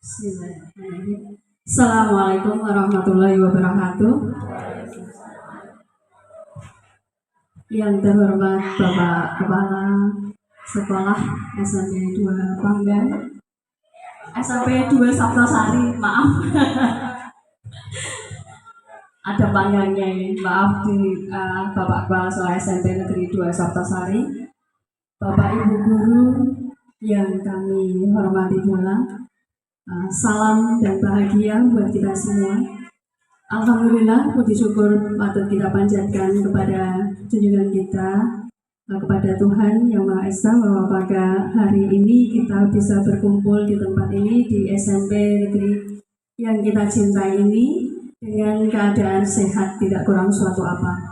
Bismillahirrahmanirrahim. Assalamualaikum warahmatullahi wabarakatuh. Yang terhormat Bapak Kepala Sekolah SMP 2 Panggang, SMP 2 Saptosari, maaf. Ada panggangnya ini, maaf di Bapak Kepala Sekolah SMP Negeri 2 Saptosari, Bapak Ibu Guru yang kami hormati pula. Salam dan bahagia buat kita semua. Alhamdulillah, puji syukur patut kita panjatkan kepada junjungan kita, kepada Tuhan Yang Maha Esa, bahwa pada hari ini kita bisa berkumpul di tempat ini, di SMP Negeri yang kita cintai ini, dengan keadaan sehat, tidak kurang suatu apa.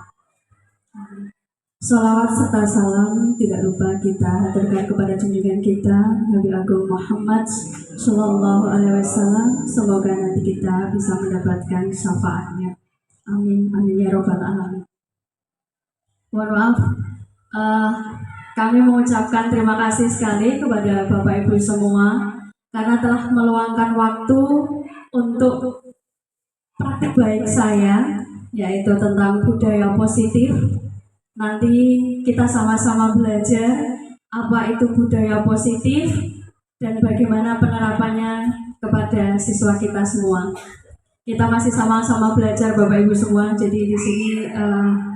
Salawat serta salam tidak lupa kita haturkan kepada junjungan kita Nabi Agung Muhammad Sallallahu Alaihi Wasallam. Semoga nanti kita bisa mendapatkan syafaatnya. Amin, amin ya robbal alamin. Mohon maaf, kami mengucapkan terima kasih sekali kepada Bapak Ibu semua karena telah meluangkan waktu untuk praktik baik saya, yaitu tentang budaya positif. Nanti kita sama-sama belajar apa itu budaya positif dan bagaimana penerapannya kepada siswa kita semua. Kita masih sama-sama belajar Bapak Ibu semua. Jadi di sini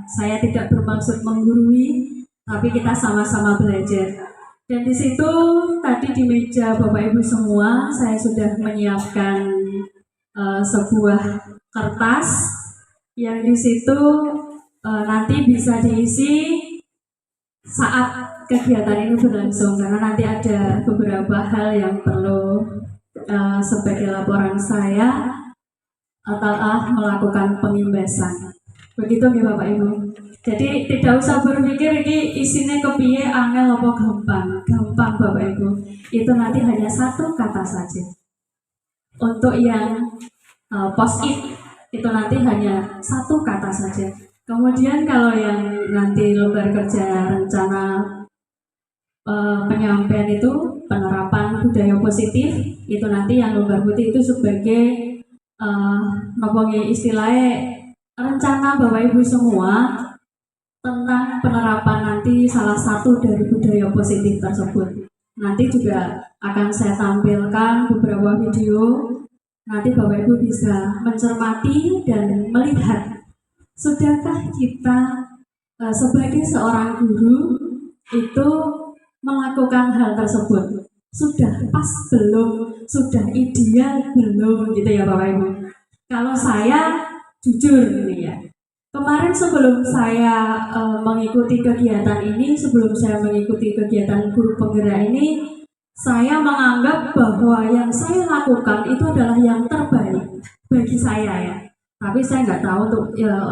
saya tidak bermaksud menggurui, tapi kita sama-sama belajar. Dan di situ tadi di meja Bapak Ibu semua saya sudah menyiapkan sebuah kertas yang di situ nanti bisa diisi saat kegiatan ini berlangsung, karena nanti ada beberapa hal yang perlu sebagai laporan saya telah melakukan pengimbasan. Begitu ya Bapak Ibu. Jadi tidak usah berpikir ini isinya kepiye, angel apa gampang Bapak Ibu. Itu nanti hanya satu kata saja. Untuk yang post-it itu nanti hanya satu kata saja. Kemudian kalau yang nanti lembar kerja rencana penyampaian itu penerapan budaya positif, itu nanti yang lembar putih itu sebagai istilahnya rencana Bapak Ibu semua tentang penerapan nanti salah satu dari budaya positif tersebut. Nanti juga akan saya tampilkan beberapa video. Nanti Bapak Ibu bisa mencermati dan melihat, sudahkah kita sebagai seorang guru itu melakukan hal tersebut? Sudah pas belum? Sudah ideal belum? Gitu ya Bapak Ibu. Kalau saya jujur nih ya, kemarin sebelum saya mengikuti kegiatan ini, sebelum saya mengikuti kegiatan guru penggerak ini, saya menganggap bahwa yang saya lakukan itu adalah yang terbaik bagi saya ya. Tapi saya nggak tahu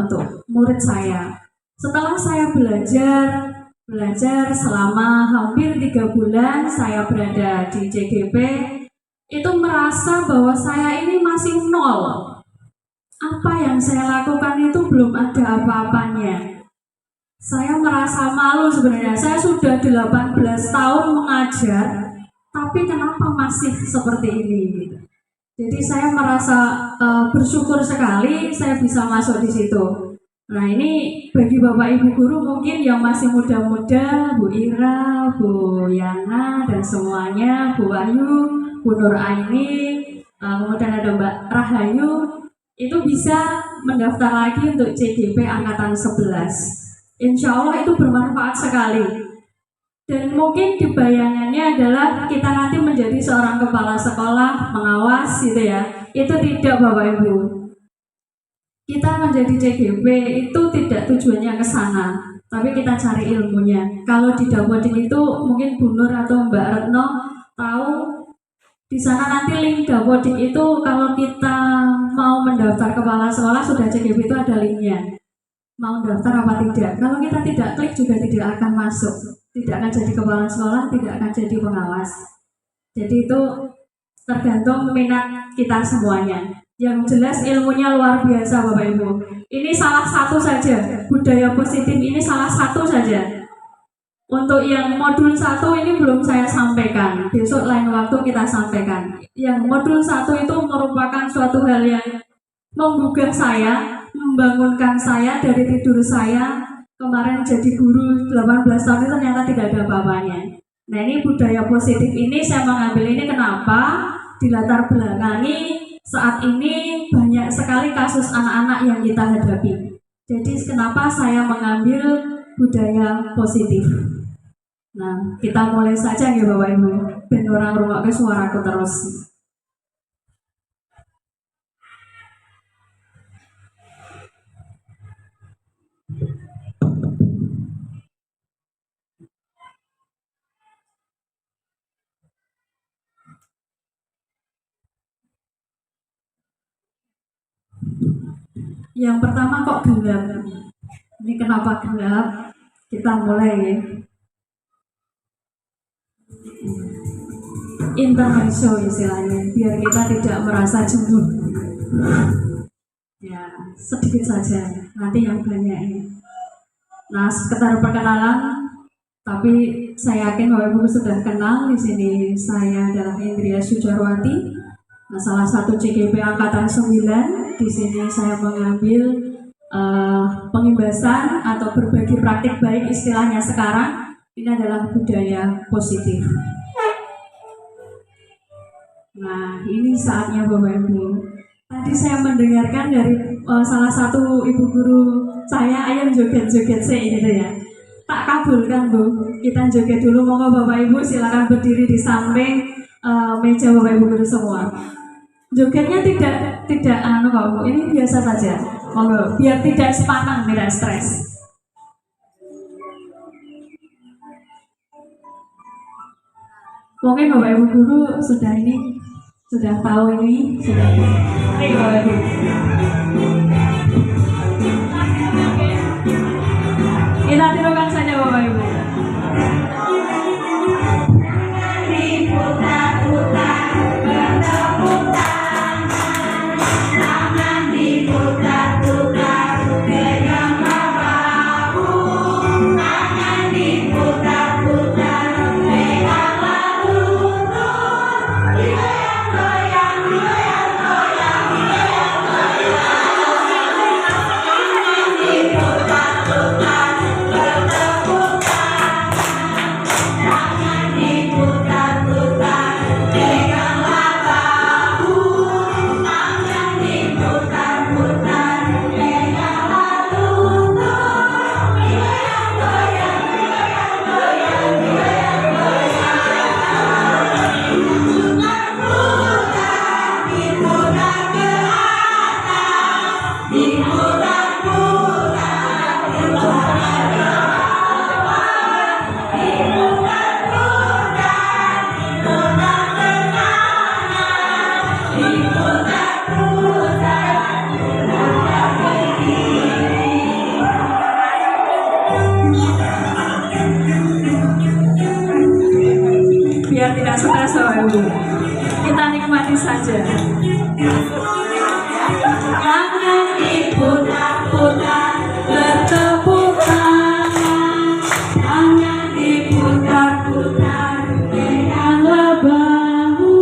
untuk murid saya. Setelah saya belajar selama hampir 3 bulan saya berada di CGP, itu merasa bahwa saya ini masih nol. Apa yang saya lakukan itu belum ada apa-apanya. Saya merasa malu sebenarnya. Saya sudah 18 tahun mengajar, tapi kenapa masih seperti ini? Jadi saya merasa bersyukur sekali saya bisa masuk di situ. Nah ini bagi Bapak Ibu Guru mungkin yang masih muda-muda, Bu Ira, Bu Yana dan semuanya, Bu Ayu, Bu Nur Aini, kemudian ada Mbak Rahayu, itu bisa mendaftar lagi untuk CGP Angkatan 11. Insya Allah itu bermanfaat sekali. Dan mungkin di bayangannya adalah kita nanti menjadi seorang kepala sekolah mengawas gitu ya. Itu tidak Bapak Ibu. Kita menjadi CGP itu tidak tujuannya ke sana, tapi kita cari ilmunya. Kalau di Davoding itu mungkin Bu Nur atau Mbak Retno tahu, di sana nanti link Davoding itu kalau kita mau mendaftar kepala sekolah sudah CGP itu ada linknya. Mau daftar apa tidak? Kalau kita tidak klik juga tidak akan masuk. Tidak akan jadi kepala sekolah, tidak akan jadi pengawas. Jadi itu tergantung minat kita semuanya. Yang jelas ilmunya luar biasa Bapak Ibu. Ini salah satu saja, budaya positif ini salah satu saja. Untuk yang modul 1 ini belum saya sampaikan. Besok lain waktu kita sampaikan. Yang modul 1 itu merupakan suatu hal yang menggugah saya, membangunkan saya dari tidur saya. Kemarin jadi guru 18 tahun itu ternyata tidak ada apa-apanya. Nah, ini budaya positif ini saya mengambil ini kenapa? Dilatar belakangi saat ini banyak sekali kasus anak-anak yang kita hadapi. Jadi kenapa saya mengambil budaya positif? Nah, kita mulai saja ya Bapak Ibu. Ben orang rumah ke suaraku terus. Yang pertama kok gelap? Ini kenapa gelap? Kita mulai ya. Intermezzo istilahnya, biar kita tidak merasa jenuh. Ya, sedikit saja. Nanti yang banyak ini. Nah, sekedar perkenalan. Tapi saya yakin Bapak Ibu sudah kenal di sini. Saya adalah Indria Sujarwati. Nah, salah satu CGP Angkatan 9. Di sini saya mengambil pengimbasan atau berbagi praktik baik istilahnya sekarang. Ini adalah budaya positif. Nah, ini saatnya Bapak Ibu. Tadi saya mendengarkan dari salah satu ibu guru saya, ayam joget-joget saya gitu ya. Tak kabulkan Bu, kita joget dulu. Monggo Bapak Ibu silakan berdiri di samping meja Bapak Ibu guru semua. Jogetnya tidak anu kok Bu, ini biasa saja. Monggo, biar tidak sepanang, tidak stres. Mungkin Bapak Ibu guru sudah tahu ini, sudah. Ayo Bapak Ibu. Kita tirukan saja Bapak Ibu. Biar tidak stres Bapak Ibu, kita nikmati saja. Jangan diputar-putar, bertepuk tangan. Jangan diputar-putar, peganglah bahu.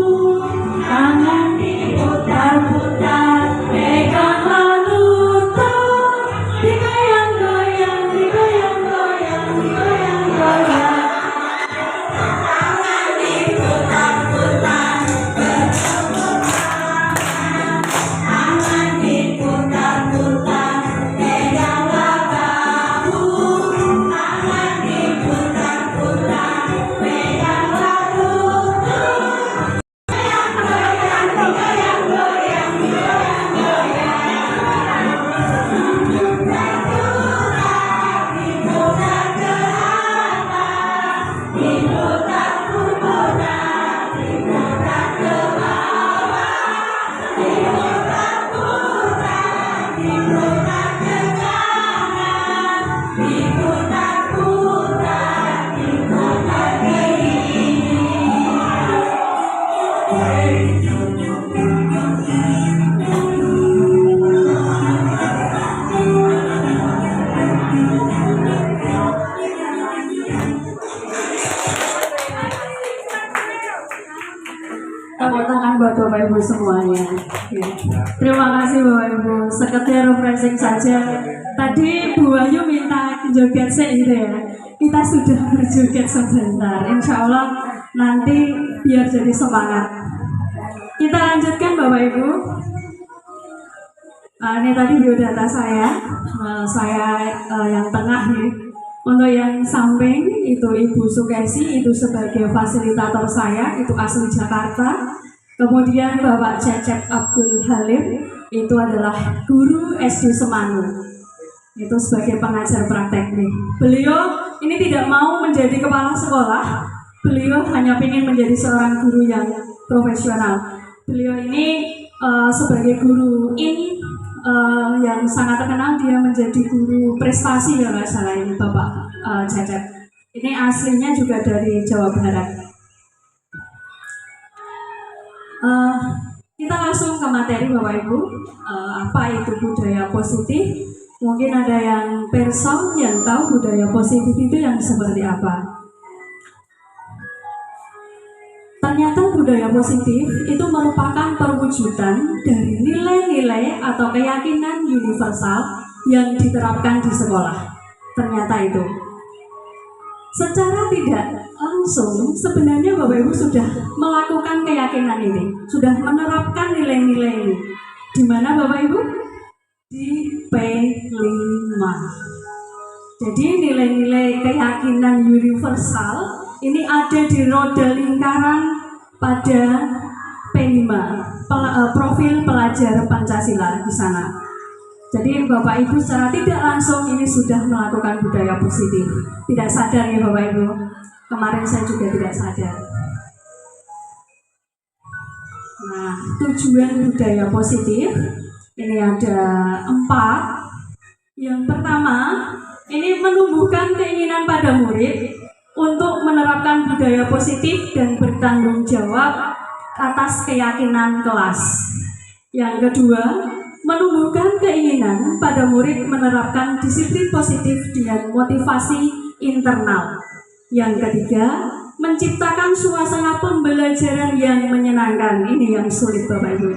Jangan diputar-putar, peganglah lutut. Digoyang-goyang, digoyang-goyang, digoyang-goyang. Jangan diputar-putar, Ibu semuanya. Oke. Terima kasih Bapak Ibu. Sekedar refreshing saja. Tadi Bu Ayu minta joget sih gitu ya. Kita sudah berjoget sebentar. Insya Allah nanti biar jadi semangat. Kita lanjutkan Bapak Ibu. Ini tadi biodata saya. Yang tengah nih. Untuk yang samping itu Ibu Sukesi, itu sebagai fasilitator saya, itu asli Jakarta. Kemudian Bapak Cecep Abdul Halim, itu adalah guru SD Semanu, itu sebagai pengajar praktek nih. Beliau ini tidak mau menjadi kepala sekolah, beliau hanya ingin menjadi seorang guru yang profesional. Beliau ini sebagai guru ini yang sangat terkenal, dia menjadi guru prestasi ya nggak salah ini Bapak Cecep. Ini aslinya juga dari Jawa Barat. Kita langsung ke materi Bapak Ibu. Apa itu budaya positif? Mungkin ada yang person yang tahu budaya positif itu yang seperti apa. Ternyata budaya positif itu merupakan perwujudan dari nilai-nilai atau keyakinan universal yang diterapkan di sekolah. Ternyata itu. Secara tidak langsung, sebenarnya Bapak Ibu sudah melakukan keyakinan ini, sudah menerapkan nilai-nilai ini. Di mana Bapak Ibu? Di P5. Jadi nilai-nilai keyakinan universal ini ada di roda lingkaran pada P5, profil pelajar Pancasila di sana. Jadi Bapak Ibu secara tidak langsung ini sudah melakukan budaya positif. Tidak sadar ya Bapak Ibu. Kemarin saya juga tidak sadar. Nah, tujuan budaya positif ini ada 4. Yang pertama, ini menumbuhkan keinginan pada murid untuk menerapkan budaya positif dan bertanggung jawab atas keyakinan kelas. Yang kedua, menumbuhkan keinginan pada murid menerapkan disiplin positif dengan motivasi internal. Yang ketiga, menciptakan suasana pembelajaran yang menyenangkan. Ini yang sulit Bapak Ibu.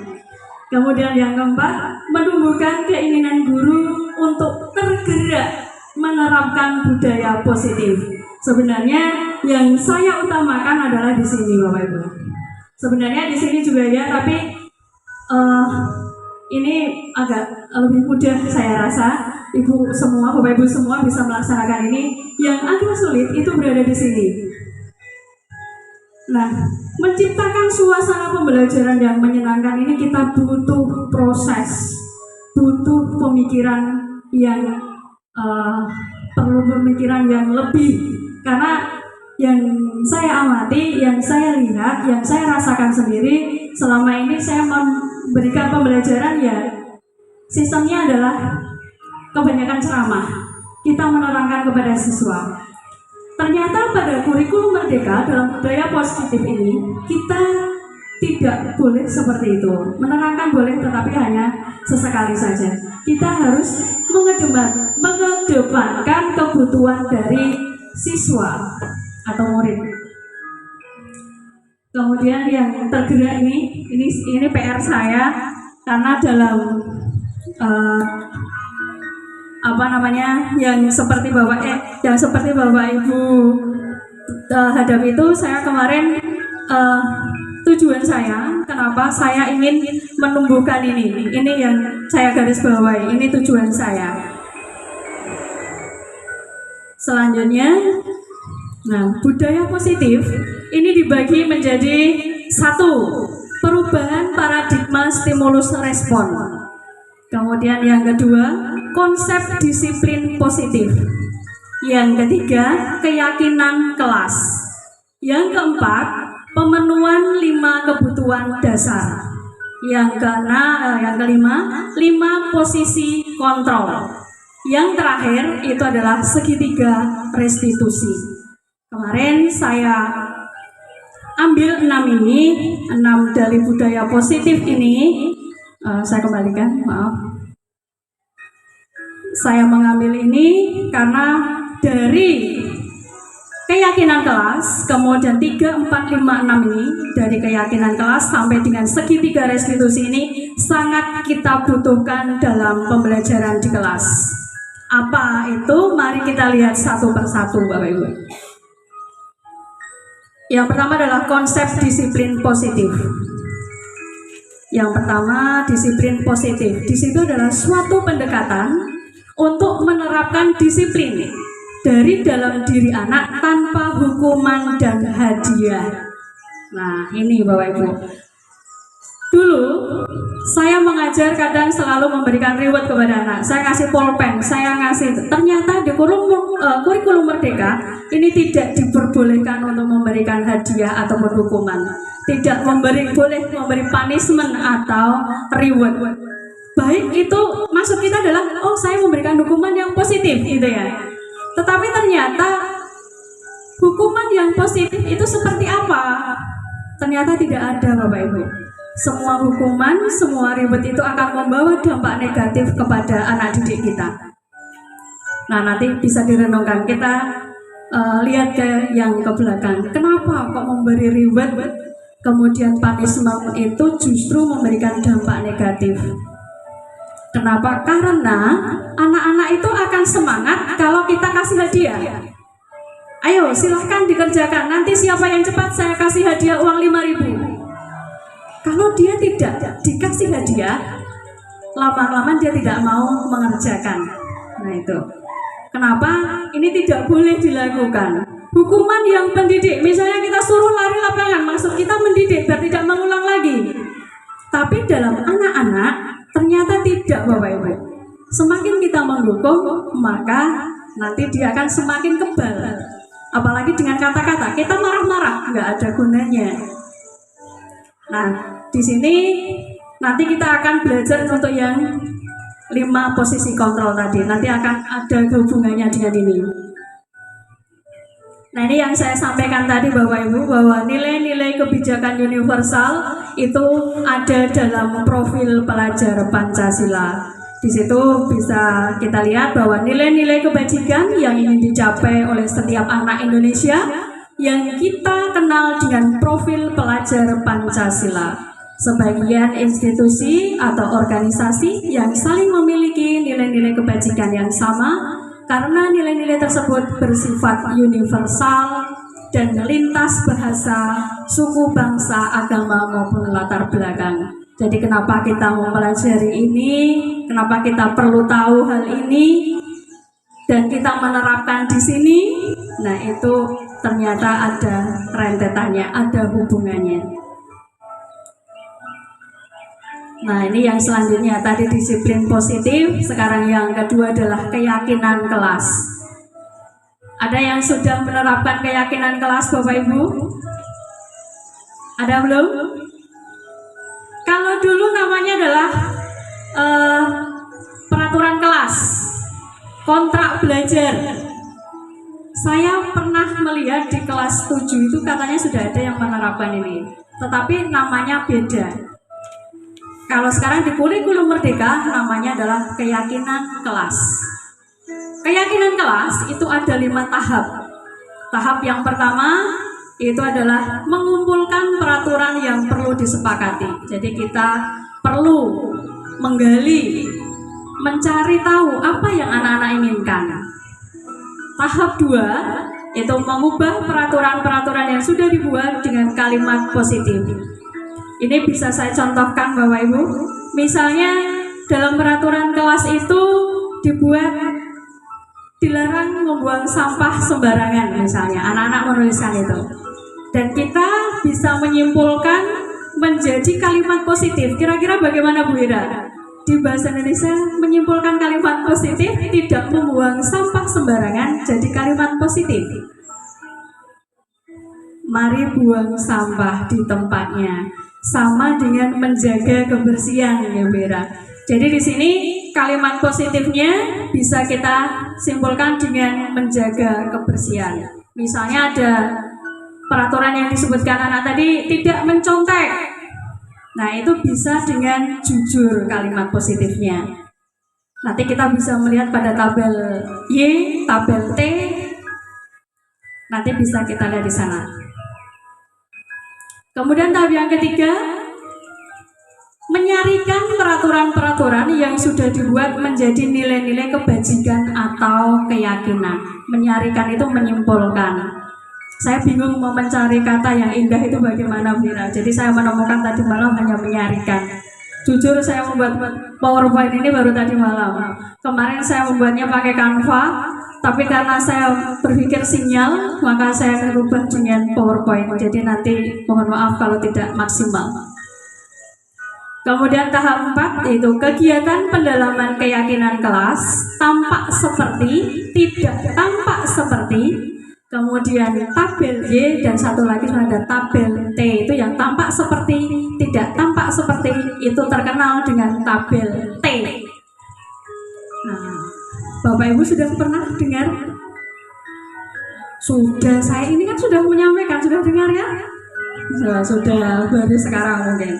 Kemudian yang keempat, menumbuhkan keinginan guru untuk tergerak menerapkan budaya positif. Sebenarnya yang saya utamakan adalah di sini Bapak Ibu. Sebenarnya di sini juga ya, tapi ini agak lebih mudah saya rasa. Ibu semua, Bapak Ibu semua bisa melaksanakan ini. Yang agak sulit itu berada di sini. Nah, menciptakan suasana pembelajaran yang menyenangkan ini kita butuh proses, butuh pemikiran yang perlu pemikiran yang lebih. Karena yang saya amati, yang saya lihat, yang saya rasakan sendiri selama ini saya memberikan pembelajaran ya sistemnya adalah kebanyakan ceramah. Kita menerangkan kepada siswa. Ternyata pada kurikulum Merdeka dalam budaya positif ini kita tidak boleh seperti itu. Menerangkan boleh tetapi hanya sesekali saja. Kita harus mengedepankan kebutuhan dari siswa atau murid. Kemudian yang tergerak ini PR saya karena dalam yang seperti Bapak Ibu hadapi itu, saya kemarin tujuan saya kenapa saya ingin menumbuhkan ini yang saya garis bawahi, ini tujuan saya. Selanjutnya, nah, budaya positif ini dibagi menjadi 1, perubahan paradigma stimulus respon. Kemudian yang kedua, konsep disiplin positif. Yang ketiga, keyakinan kelas. Yang keempat, pemenuhan 5 kebutuhan dasar. Yang kelima, 5 posisi kontrol. Yang terakhir itu adalah segitiga restitusi. Kemarin saya ambil 6 dari budaya positif ini. Saya kembalikan, maaf. Saya mengambil ini karena dari keyakinan kelas, kemudian 3, 4, 5, 6 ini dari keyakinan kelas sampai dengan segitiga restitusi ini sangat kita butuhkan dalam pembelajaran di kelas. Apa itu? Mari kita lihat satu persatu Bapak Ibu. Yang pertama adalah konsep disiplin positif. Yang pertama, disiplin positif. Di situ adalah suatu pendekatan untuk menerapkan disiplin dari dalam diri anak tanpa hukuman dan hadiah. Nah, ini Bapak Ibu. Dulu saya mengajar kadang selalu memberikan reward kepada anak. Saya ngasih pulpen, saya ngasih. Ternyata di kurikulum Merdeka ini tidak diperbolehkan untuk memberikan hadiah ataupun hukuman. Tidak boleh memberi punishment atau reward. Baik itu maksud kita adalah saya memberikan hukuman yang positif gitu ya. Tetapi ternyata hukuman yang positif itu seperti apa? Ternyata tidak ada Bapak Ibu. Semua hukuman, semua reward itu akan membawa dampak negatif kepada anak didik kita. Nah, nanti bisa direnungkan. Kita lihat ke yang ke belakang. Kenapa kok memberi reward, kemudian punishment itu justru memberikan dampak negatif? Kenapa? Karena anak-anak itu akan semangat kalau kita kasih hadiah. Ayo silahkan dikerjakan, nanti siapa yang cepat saya kasih hadiah uang 5.000. Kalau dia tidak dikasih hadiah, lama-lama dia tidak mau mengerjakan. Nah itu. Kenapa? Ini tidak boleh dilakukan. Hukuman yang pendidik, misalnya kita suruh lari lapangan, maksud kita mendidik biar tidak mengulang lagi. Tapi dalam anak-anak ternyata tidak Bapak Ibu. Semakin kita menghukum, maka nanti dia akan semakin kebal. Apalagi dengan kata-kata, kita marah-marah, nggak ada gunanya. Nah, di sini nanti kita akan belajar untuk yang 5 posisi kontrol tadi. Nanti akan ada hubungannya dengan ini. Nah, ini yang saya sampaikan tadi Bapak Ibu, bahwa nilai-nilai kebijakan universal itu ada dalam profil pelajar Pancasila. Di situ bisa kita lihat bahwa nilai-nilai kebajikan yang ingin dicapai oleh setiap anak Indonesia yang kita kenal dengan profil pelajar Pancasila. Sebagian institusi atau organisasi yang saling memiliki nilai-nilai kebajikan yang sama karena nilai-nilai tersebut bersifat universal dan lintas bahasa, suku, bangsa, agama maupun latar belakang. Jadi kenapa kita mempelajari ini, kenapa kita perlu tahu hal ini dan kita menerapkan di sini? Nah, itu ternyata ada rentetannya, ada hubungannya. Nah, ini yang selanjutnya tadi disiplin positif, sekarang yang kedua adalah keyakinan kelas. Ada yang sudah menerapkan keyakinan kelas Bapak Ibu? Ada belum? Kalau dulu namanya adalah peraturan kelas, kontrak belajar. Saya pernah melihat di kelas 7 itu katanya sudah ada yang menerapkan ini, tetapi namanya beda. Kalau sekarang di kurikulum Merdeka namanya adalah keyakinan kelas. Keyakinan kelas itu ada 5 tahap. Tahap yang pertama itu adalah mengumpulkan peraturan yang perlu disepakati. Jadi kita perlu menggali, mencari tahu apa yang anak-anak inginkan. Tahap 2 itu mengubah peraturan-peraturan yang sudah dibuat dengan kalimat positif. Ini bisa saya contohkan Bapak Ibu. Misalnya dalam peraturan kelas itu dibuat dilarang membuang sampah sembarangan, misalnya anak-anak menuliskan itu. Dan kita bisa menyimpulkan menjadi kalimat positif. Kira-kira bagaimana Bu Ira? Di bahasa Indonesia menyimpulkan kalimat positif, tidak membuang sampah sembarangan, jadi kalimat positif. Mari buang sampah di tempatnya. Sama dengan menjaga kebersihan ya Bu Ira. Jadi di sini kalimat positifnya bisa kita simpulkan dengan menjaga kebersihan. Misalnya ada peraturan yang disebutkan anak tadi, tidak mencontek. Nah, itu bisa dengan jujur kalimat positifnya. Nanti kita bisa melihat pada tabel Y, tabel T. Nanti bisa kita lihat di sana. Kemudian tahap yang ketiga, menyarikan peraturan-peraturan yang sudah dibuat menjadi nilai-nilai kebajikan atau keyakinan. Menyarikan itu menyimpulkan. Saya bingung mau mencari kata yang indah itu bagaimana, Vira. Jadi saya menemukan tadi malam hanya menyarikan. Jujur saya membuat PowerPoint ini baru tadi malam. Kemarin saya membuatnya pakai Canva, tapi karena saya berpikir sinyal, maka saya rubah dengan PowerPoint. Jadi nanti mohon maaf kalau tidak maksimal. Kemudian tahap 4 yaitu kegiatan pendalaman keyakinan kelas, tampak seperti, tidak tampak seperti. Kemudian tabel Y dan satu lagi ada tabel T, itu yang tampak seperti, tidak tampak seperti, itu terkenal dengan tabel T. Nah, Bapak Ibu sudah pernah dengar? Sudah, saya ini kan sudah menyampaikan, sudah dengar ya? Sudah baru sekarang mungkin.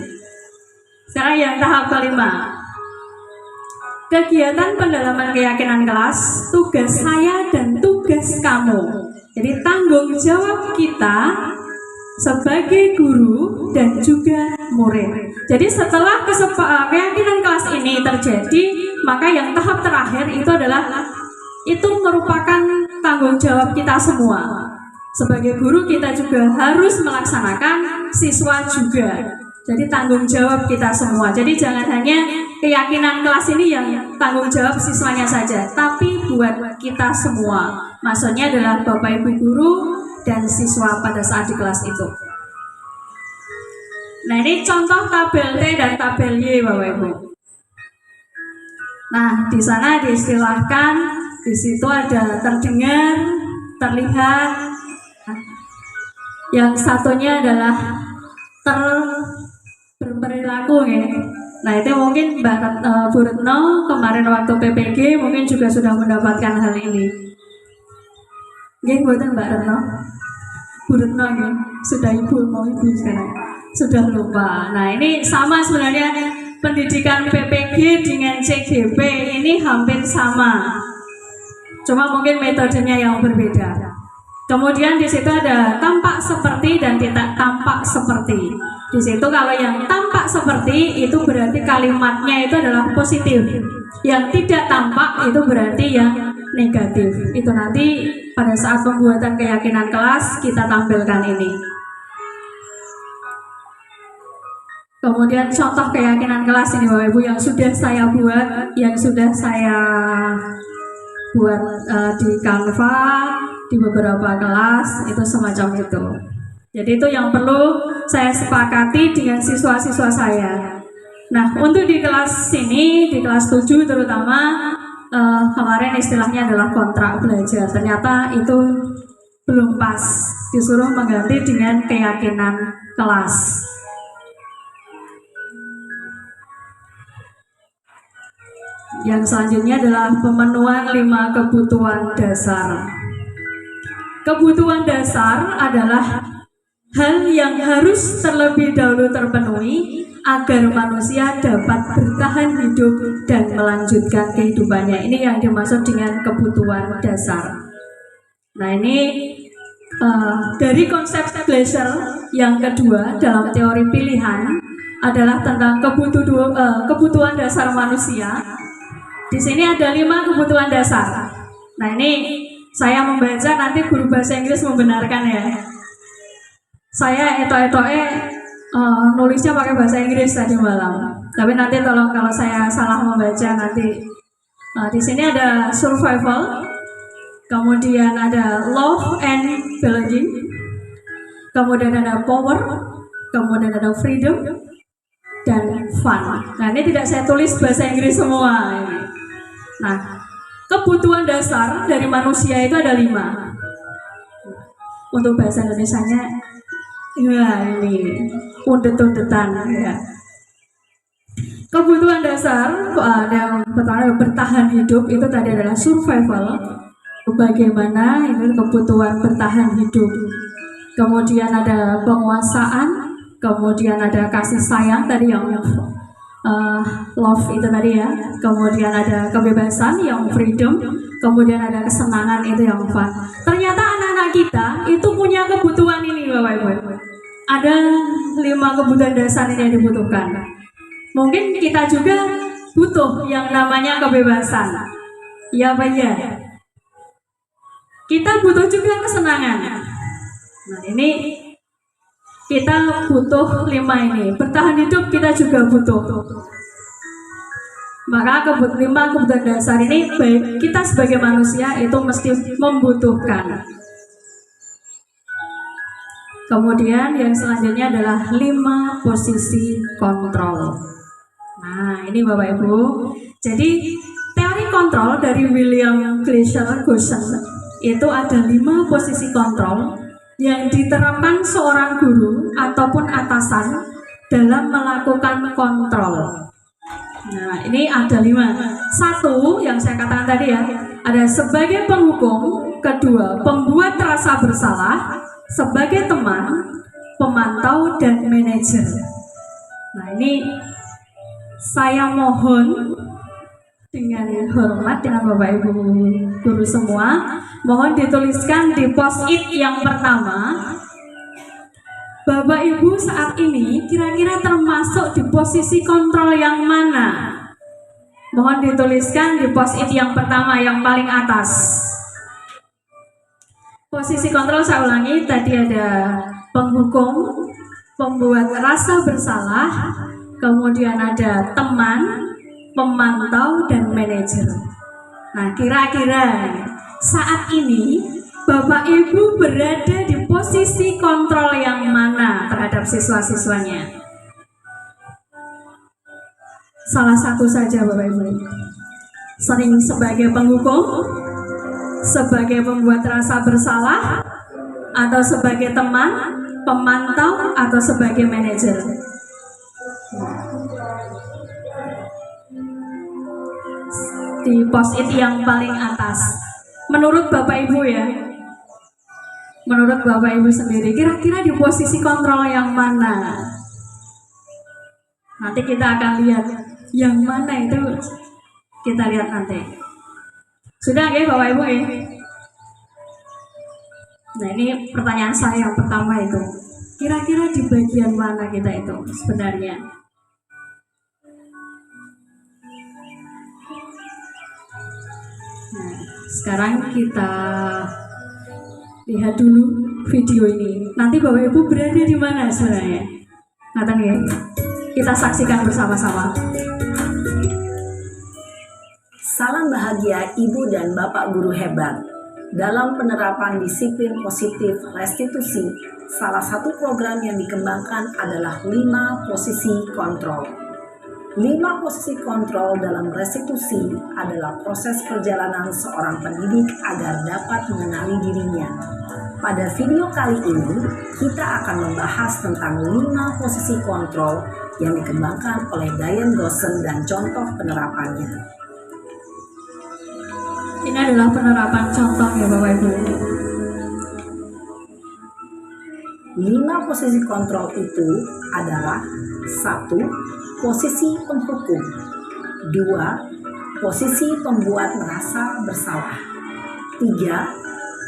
Sekarang yang tahap kelima, kegiatan pendalaman keyakinan kelas, tugas saya dan tugas kamu. Jadi tanggung jawab kita sebagai guru dan juga murid. Jadi setelah keyakinan kelas ini terjadi, maka yang tahap terakhir itu adalah itu merupakan tanggung jawab kita semua. Sebagai guru kita juga harus melaksanakan, siswa juga. Jadi tanggung jawab kita semua. Jadi jangan hanya keyakinan kelas ini yang tanggung jawab siswanya saja, tapi buat kita semua. Maksudnya adalah Bapak Ibu guru dan siswa pada saat di kelas itu. Nah, ini contoh tabel T dan tabel Y, Bapak Ibu. Nah, di sana diistilahkan, di situ ada terdengar, terlihat. Yang satunya adalah berperilaku ya. Nah, itu mungkin Bu Retno kemarin waktu PPG mungkin juga sudah mendapatkan hal ini. Nggih, mboten Mbak Retno. Bu Retno ya, sudah ibu mau ibu sekarang. Sudah lupa. Nah, ini sama sebenarnya pendidikan PPG dengan CGP ini hampir sama. Cuma mungkin metodenya yang berbeda. Kemudian di situ ada tampak seperti dan tidak tampak seperti. Di situ kalau yang tampak seperti itu berarti kalimatnya itu adalah positif. Yang tidak tampak itu berarti yang negatif. Itu nanti pada saat pembuatan keyakinan kelas kita tampilkan ini. Kemudian contoh keyakinan kelas ini Bapak Ibu yang sudah saya buat, yang sudah saya buat di Canva, di beberapa kelas, itu semacam itu. Jadi itu yang perlu saya sepakati dengan siswa-siswa saya. Nah, untuk di kelas sini, di kelas 7 terutama, kemarin istilahnya adalah kontrak belajar. Ternyata itu belum pas, disuruh mengganti dengan keyakinan kelas. Yang selanjutnya adalah pemenuhan 5 kebutuhan dasar. Kebutuhan dasar adalah hal yang harus terlebih dahulu terpenuhi agar manusia dapat bertahan hidup dan melanjutkan kehidupannya. Ini yang dimaksud dengan kebutuhan dasar. Nah, ini dari konsep Glasser yang kedua dalam teori pilihan adalah tentang kebutuhan dasar manusia. Di sini ada 5 kebutuhan dasar. Nah, ini saya membaca, nanti guru bahasa Inggris membenarkan ya. Saya nulisnya pakai bahasa Inggris tadi malam. Tapi nanti tolong kalau saya salah membaca nanti. Di sini ada survival, kemudian ada love and belonging, kemudian ada power, kemudian ada freedom, dan fun. Nah, ini tidak saya tulis bahasa Inggris semua ini. Nah, kebutuhan dasar dari manusia itu ada 5. Untuk bahasa Indonesianya, ya ini undet-undetan ya. Kebutuhan dasar yang pertama bertahan hidup itu tadi adalah survival. Bagaimana itu kebutuhan bertahan hidup. Kemudian ada penguasaan, kemudian ada kasih sayang tadi yang love itu tadi ya. Kemudian ada kebebasan yang freedom, kemudian ada kesenangan itu yang fun. Ternyata anak-anak kita itu punya kebutuhan ini Bapak Ibu. Ada 5 kebutuhan dasar ini yang dibutuhkan. Mungkin kita juga butuh yang namanya kebebasan. Ya Pak ya. Kita butuh juga kesenangan. Nah ini kita butuh 5 ini. Bertahan hidup kita juga butuh. Maka 5 kebutuhan dasar ini baik kita sebagai manusia itu mesti membutuhkan. Kemudian yang selanjutnya adalah 5 posisi kontrol. Nah ini Bapak Ibu. Jadi teori kontrol dari William Glasser itu ada 5 posisi kontrol yang diterapkan seorang guru ataupun atasan dalam melakukan kontrol. Nah ini ada 5. 1 yang saya katakan tadi ya, ada sebagai penghukum, kedua pembuat rasa bersalah, sebagai teman, pemantau, dan manajer. Nah ini saya mohon dengan hormat dengan Bapak Ibu guru semua, mohon dituliskan di post-it yang pertama, Bapak Ibu saat ini kira-kira termasuk di posisi kontrol yang mana? Mohon dituliskan di post-it yang pertama yang paling atas. Posisi kontrol saya ulangi, tadi ada penghukum, pembuat rasa bersalah, kemudian ada teman, pemantau, dan manajer. Nah kira-kira saat ini Bapak Ibu berada di posisi kontrol yang mana terhadap siswa-siswanya? Salah satu saja Bapak Ibu. Sering sebagai penghukum, sebagai pembuat rasa bersalah, atau sebagai teman, pemantau, atau sebagai manajer. Di post-it yang paling atas. Menurut Bapak Ibu ya, menurut Bapak Ibu sendiri, kira-kira di posisi kontrol yang mana? Nanti kita akan lihat yang mana itu, kita lihat nanti. Sudah ya Bapak Ibu ya? Nah ini pertanyaan saya yang pertama itu, kira-kira di bagian mana kita itu sebenarnya? Nah sekarang kita lihat dulu video ini. Nanti Bapak Ibu berada di mana sebenarnya? Natan ya? Kita saksikan bersama-sama. Salam bahagia Ibu dan Bapak guru hebat. Dalam penerapan disiplin positif restitusi, salah satu program yang dikembangkan adalah 5 posisi kontrol. 5 posisi kontrol dalam restitusi adalah proses perjalanan seorang pendidik agar dapat mengenali dirinya. Pada video kali ini, kita akan membahas tentang 5 posisi kontrol yang dikembangkan oleh Diane Goshen dan contoh penerapannya. Ini adalah penerapan contoh ya Bapak Ibu. 5 posisi kontrol itu adalah 1. Posisi penghukum, 2. Posisi pembuat merasa bersalah, 3.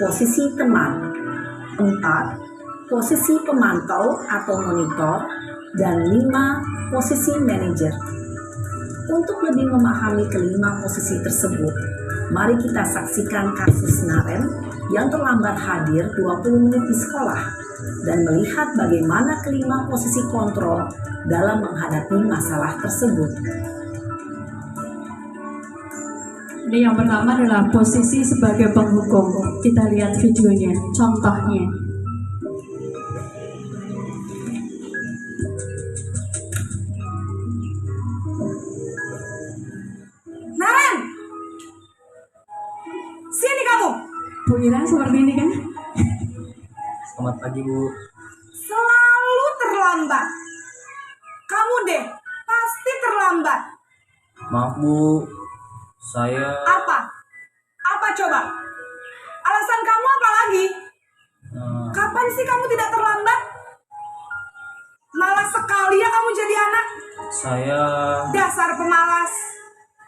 Posisi teman, 4. Posisi pemantau atau monitor, dan 5. Posisi manajer. Untuk lebih memahami kelima posisi tersebut, mari kita saksikan kasus Naren yang terlambat hadir 20 menit di sekolah dan melihat bagaimana kelima posisi kontrol dalam menghadapi masalah tersebut. Ini yang pertama adalah posisi sebagai penghukum. Kita lihat videonya, contohnya. Naren, sini kamu. Bu Ira seperti ini kan? Selamat pagi Bu. Selalu terlambat. Kamu deh, pasti terlambat. Maaf Bu, saya Apa? Apa coba? Alasan kamu apa lagi? Kapan sih kamu tidak terlambat? Malas sekali ya kamu jadi anak. saya Dasar pemalas.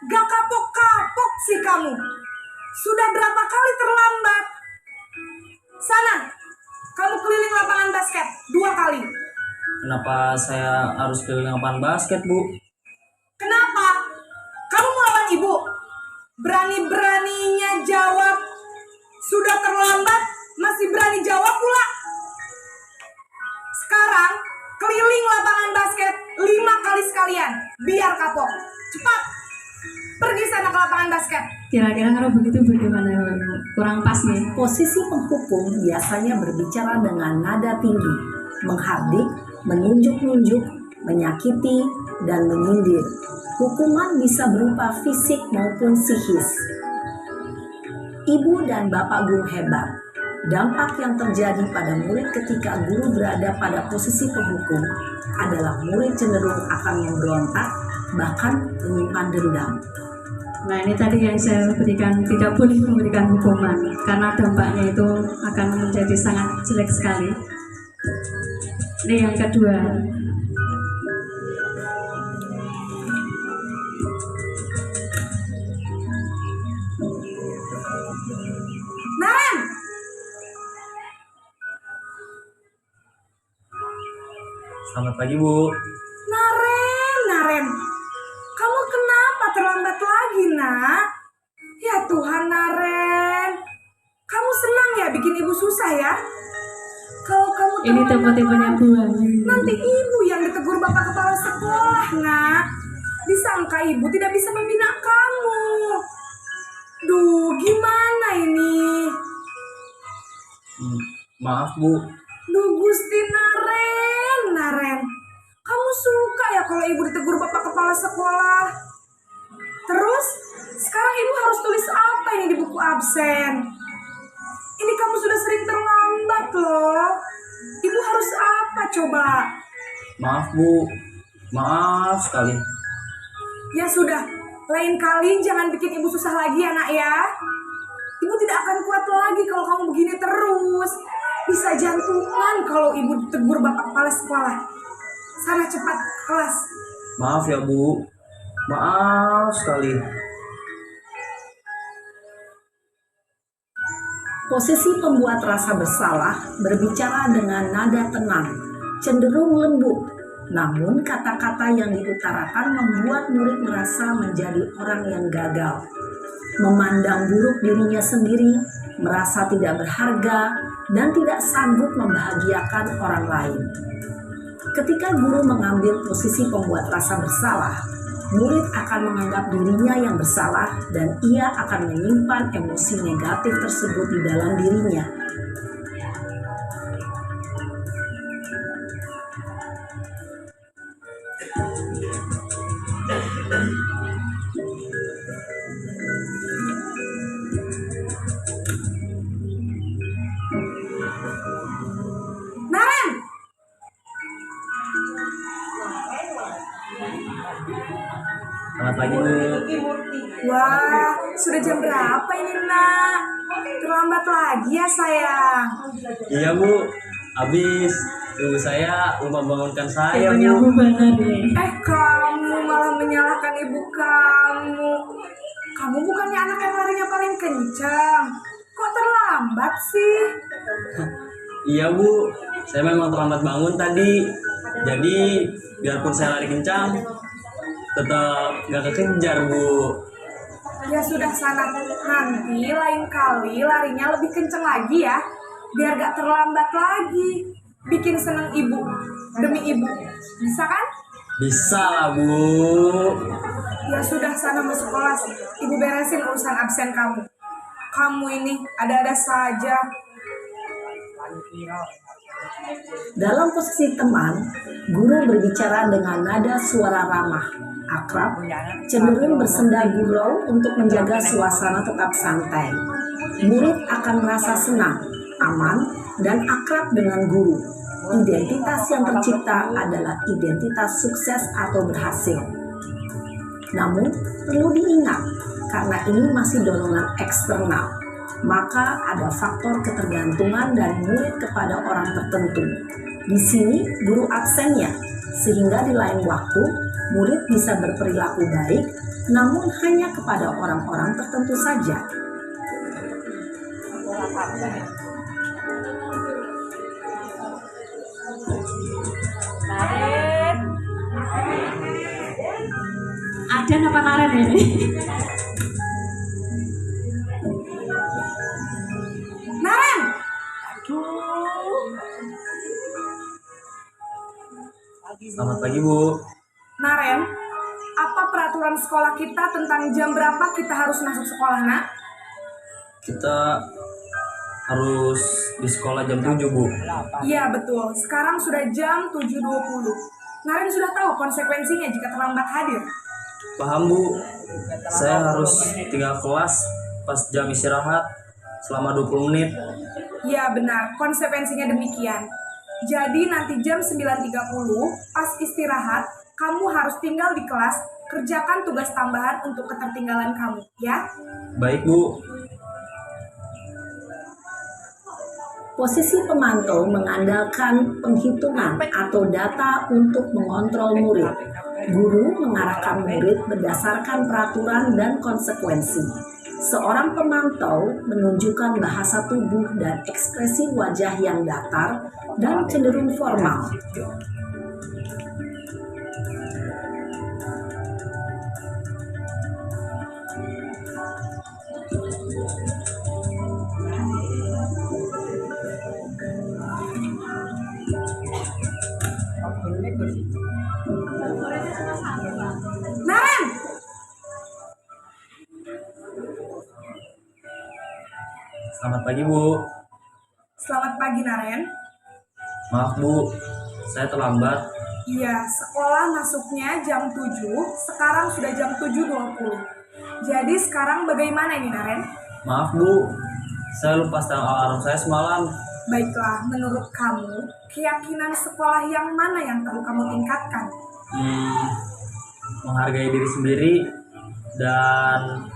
Gak kapok-kapok sih kamu. Sudah berapa kali terlambat? Sana, kamu keliling lapangan basket 2 kali. Kenapa saya harus keliling lapangan basket, Bu? Kenapa? Kamu melawan ibu? Berani-beraninya jawab. Sudah terlambat, masih berani jawab pula. Sekarang, keliling lapangan basket 5 kali sekalian. Biar kapok. Cepat. Pergi sana ke lapangan basket. Kira-kira kalau begitu bagaimana ya, Bu? Kurang pas nih. Posisi penghukum biasanya berbicara dengan nada tinggi, menghardik, menunjuk-nunjuk, menyakiti, dan menyindir. Hukuman bisa berupa fisik maupun psikis. Ibu dan bapak guru hebat. Dampak yang terjadi pada murid ketika guru berada pada posisi penghukum adalah murid cenderung akan memberontak, bahkan menyimpan dendam. Nah, ini tadi yang saya berikan, tidak boleh memberikan hukuman karena dampaknya itu akan menjadi sangat jelek sekali. Ini yang kedua. Naren! Selamat pagi, Bu. Naren. Kamu kenapa terlambat lagi, nak? Ya Tuhan, Naren. Kamu senang ya bikin ibu susah ya? Kalau kamu Ini terlambat tipe-tipenya lagi, Bu Ani. nanti ibu yang ditegur bapak kepala sekolah, nak. Disangka ibu tidak bisa membina kamu. Duh, gimana ini? Maaf, Bu. Duh, Gusti Naren. Kamu suka ya kalau ibu ditegur bapak kepala sekolah? Terus, sekarang ibu harus tulis apa ini di buku absen? Ini kamu sudah sering terlambat loh. Ibu harus apa coba? Maaf, Bu. Maaf sekali. Ya sudah, lain kali jangan bikin ibu susah lagi ya nak ya. Ibu tidak akan kuat lagi kalau kamu begini terus. Bisa jantungan kalau ibu ditegur bapak kepala sekolah. Sana cepat ke kelas. Maaf ya, Bu. Maaf sekali. Posisi pembuat rasa bersalah berbicara dengan nada tenang, cenderung lembut. Namun kata-kata yang diutarakan membuat murid merasa menjadi orang yang gagal, memandang buruk dirinya sendiri, merasa tidak berharga, dan tidak sanggup membahagiakan orang lain. Ketika guru mengambil posisi pembuat rasa bersalah, murid akan menganggap dirinya yang bersalah dan ia akan menyimpan emosi negatif tersebut di dalam dirinya. Naren! Selamat pagi, Bu. Wah, sudah jam berapa ini nak? Terlambat lagi ya sayang. Iya, Bu. Habis. Ibu saya lupa bangunkan saya, Tipenya Bu. Bu benar nih. Kamu malah menyalahkan ibu kamu. Kamu bukannya anak yang larinya paling kencang. Kok terlambat sih? Iya, Bu. Saya memang terlambat bangun tadi. Jadi, biarpun saya lari kencang, tetap gak kekejar, Bu. Ya sudah sana. Nanti lain kali larinya lebih kencang lagi ya. Biar gak terlambat lagi. Bikin seneng ibu. Demi ibu. Bisa kan? Bisa lah, Bu. Ya sudah sana masuk kelas. Ibu beresin urusan absen kamu. Kamu ini ada-ada saja. Dalam posisi teman, guru berbicara dengan nada suara ramah, akrab, cenderung bersenda gurau untuk menjaga suasana tetap santai. Murid akan merasa senang, aman, dan akrab dengan guru. Identitas yang tercipta adalah identitas sukses atau berhasil. Namun, perlu diingat, karena ini masih dorongan eksternal, maka ada faktor ketergantungan dari murid kepada orang tertentu. Di sini guru absennya, sehingga di lain waktu murid bisa berperilaku baik, namun hanya kepada orang-orang tertentu saja. Naren. Ada apa Naren ini? Naren. Selamat pagi Bu. Naren, apa peraturan sekolah kita tentang jam berapa kita harus masuk sekolah, nak? Kita harus di sekolah jam 7 Bu. Iya, betul. Sekarang sudah jam 7.20. Naren sudah tahu konsekuensinya jika terlambat hadir. Paham Bu. Saya harus tinggal kelas pas jam istirahat selama 20 menit. Iya, benar. Konsekuensinya demikian. Jadi nanti jam 9.30 pas istirahat, kamu harus tinggal di kelas, kerjakan tugas tambahan untuk ketertinggalan kamu, ya? Baik Bu. Posisi pemantau mengandalkan penghitungan atau data untuk mengontrol murid. Guru mengarahkan murid berdasarkan peraturan dan konsekuensi. Seorang pemantau menunjukkan bahasa tubuh dan ekspresi wajah yang datar dan cenderung formal. Naren! Selamat pagi Bu. Selamat pagi, Naren. Maaf Bu, saya terlambat. Iya, sekolah masuknya jam 7, sekarang sudah jam 7.20. Jadi sekarang bagaimana ini, Naren? Maaf Bu, saya lupa setel alarm saya semalam. Baiklah, menurut kamu, keyakinan sekolah yang mana yang perlu kamu tingkatkan? Menghargai diri sendiri dan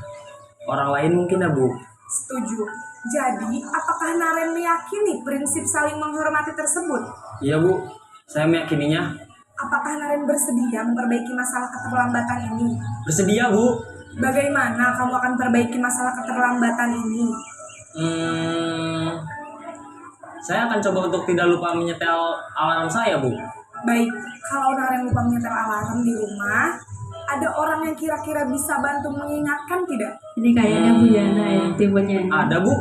orang lain mungkin ya Bu. Setuju. Jadi, apakah Naren meyakini prinsip saling menghormati tersebut? Iya Bu, saya meyakininya. Apakah Naren bersedia memperbaiki masalah keterlambatan ini? Bersedia Bu. Bagaimana kamu akan perbaiki masalah keterlambatan ini? Saya akan coba untuk tidak lupa menyetel alarm saya Bu. Baik, kalau Naren lupa menyetel alarm di rumah, ada orang yang kira-kira bisa bantu mengingatkan tidak? Ini kayaknya Bu Yana yang tipenya ini. Ada Bu,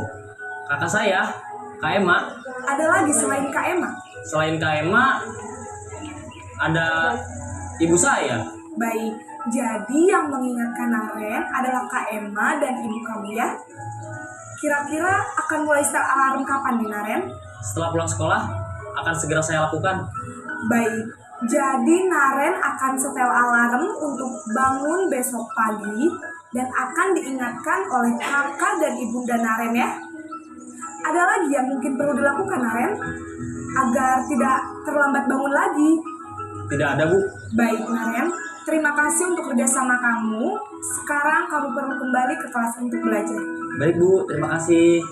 kakak saya, Kak Emma. Ada lagi selain Kak Emma? Selain Kak Emma, ada ibu saya. Baik, jadi yang mengingatkan Naren adalah Kak Emma dan ibu kamu ya? Kira-kira akan mulai setel alarm kapan nih, Naren? Setelah pulang sekolah, akan segera saya lakukan. Baik, jadi Naren akan setel alarm untuk bangun besok pagi dan akan diingatkan oleh kakak dan ibunda Naren ya. Ada lagi yang mungkin perlu dilakukan, Naren, agar tidak terlambat bangun lagi. Tidak ada Bu. Baik, Naren, terima kasih untuk kerjasama kamu. Sekarang kamu perlu kembali ke kelas untuk belajar. Baik Bu, terima kasih.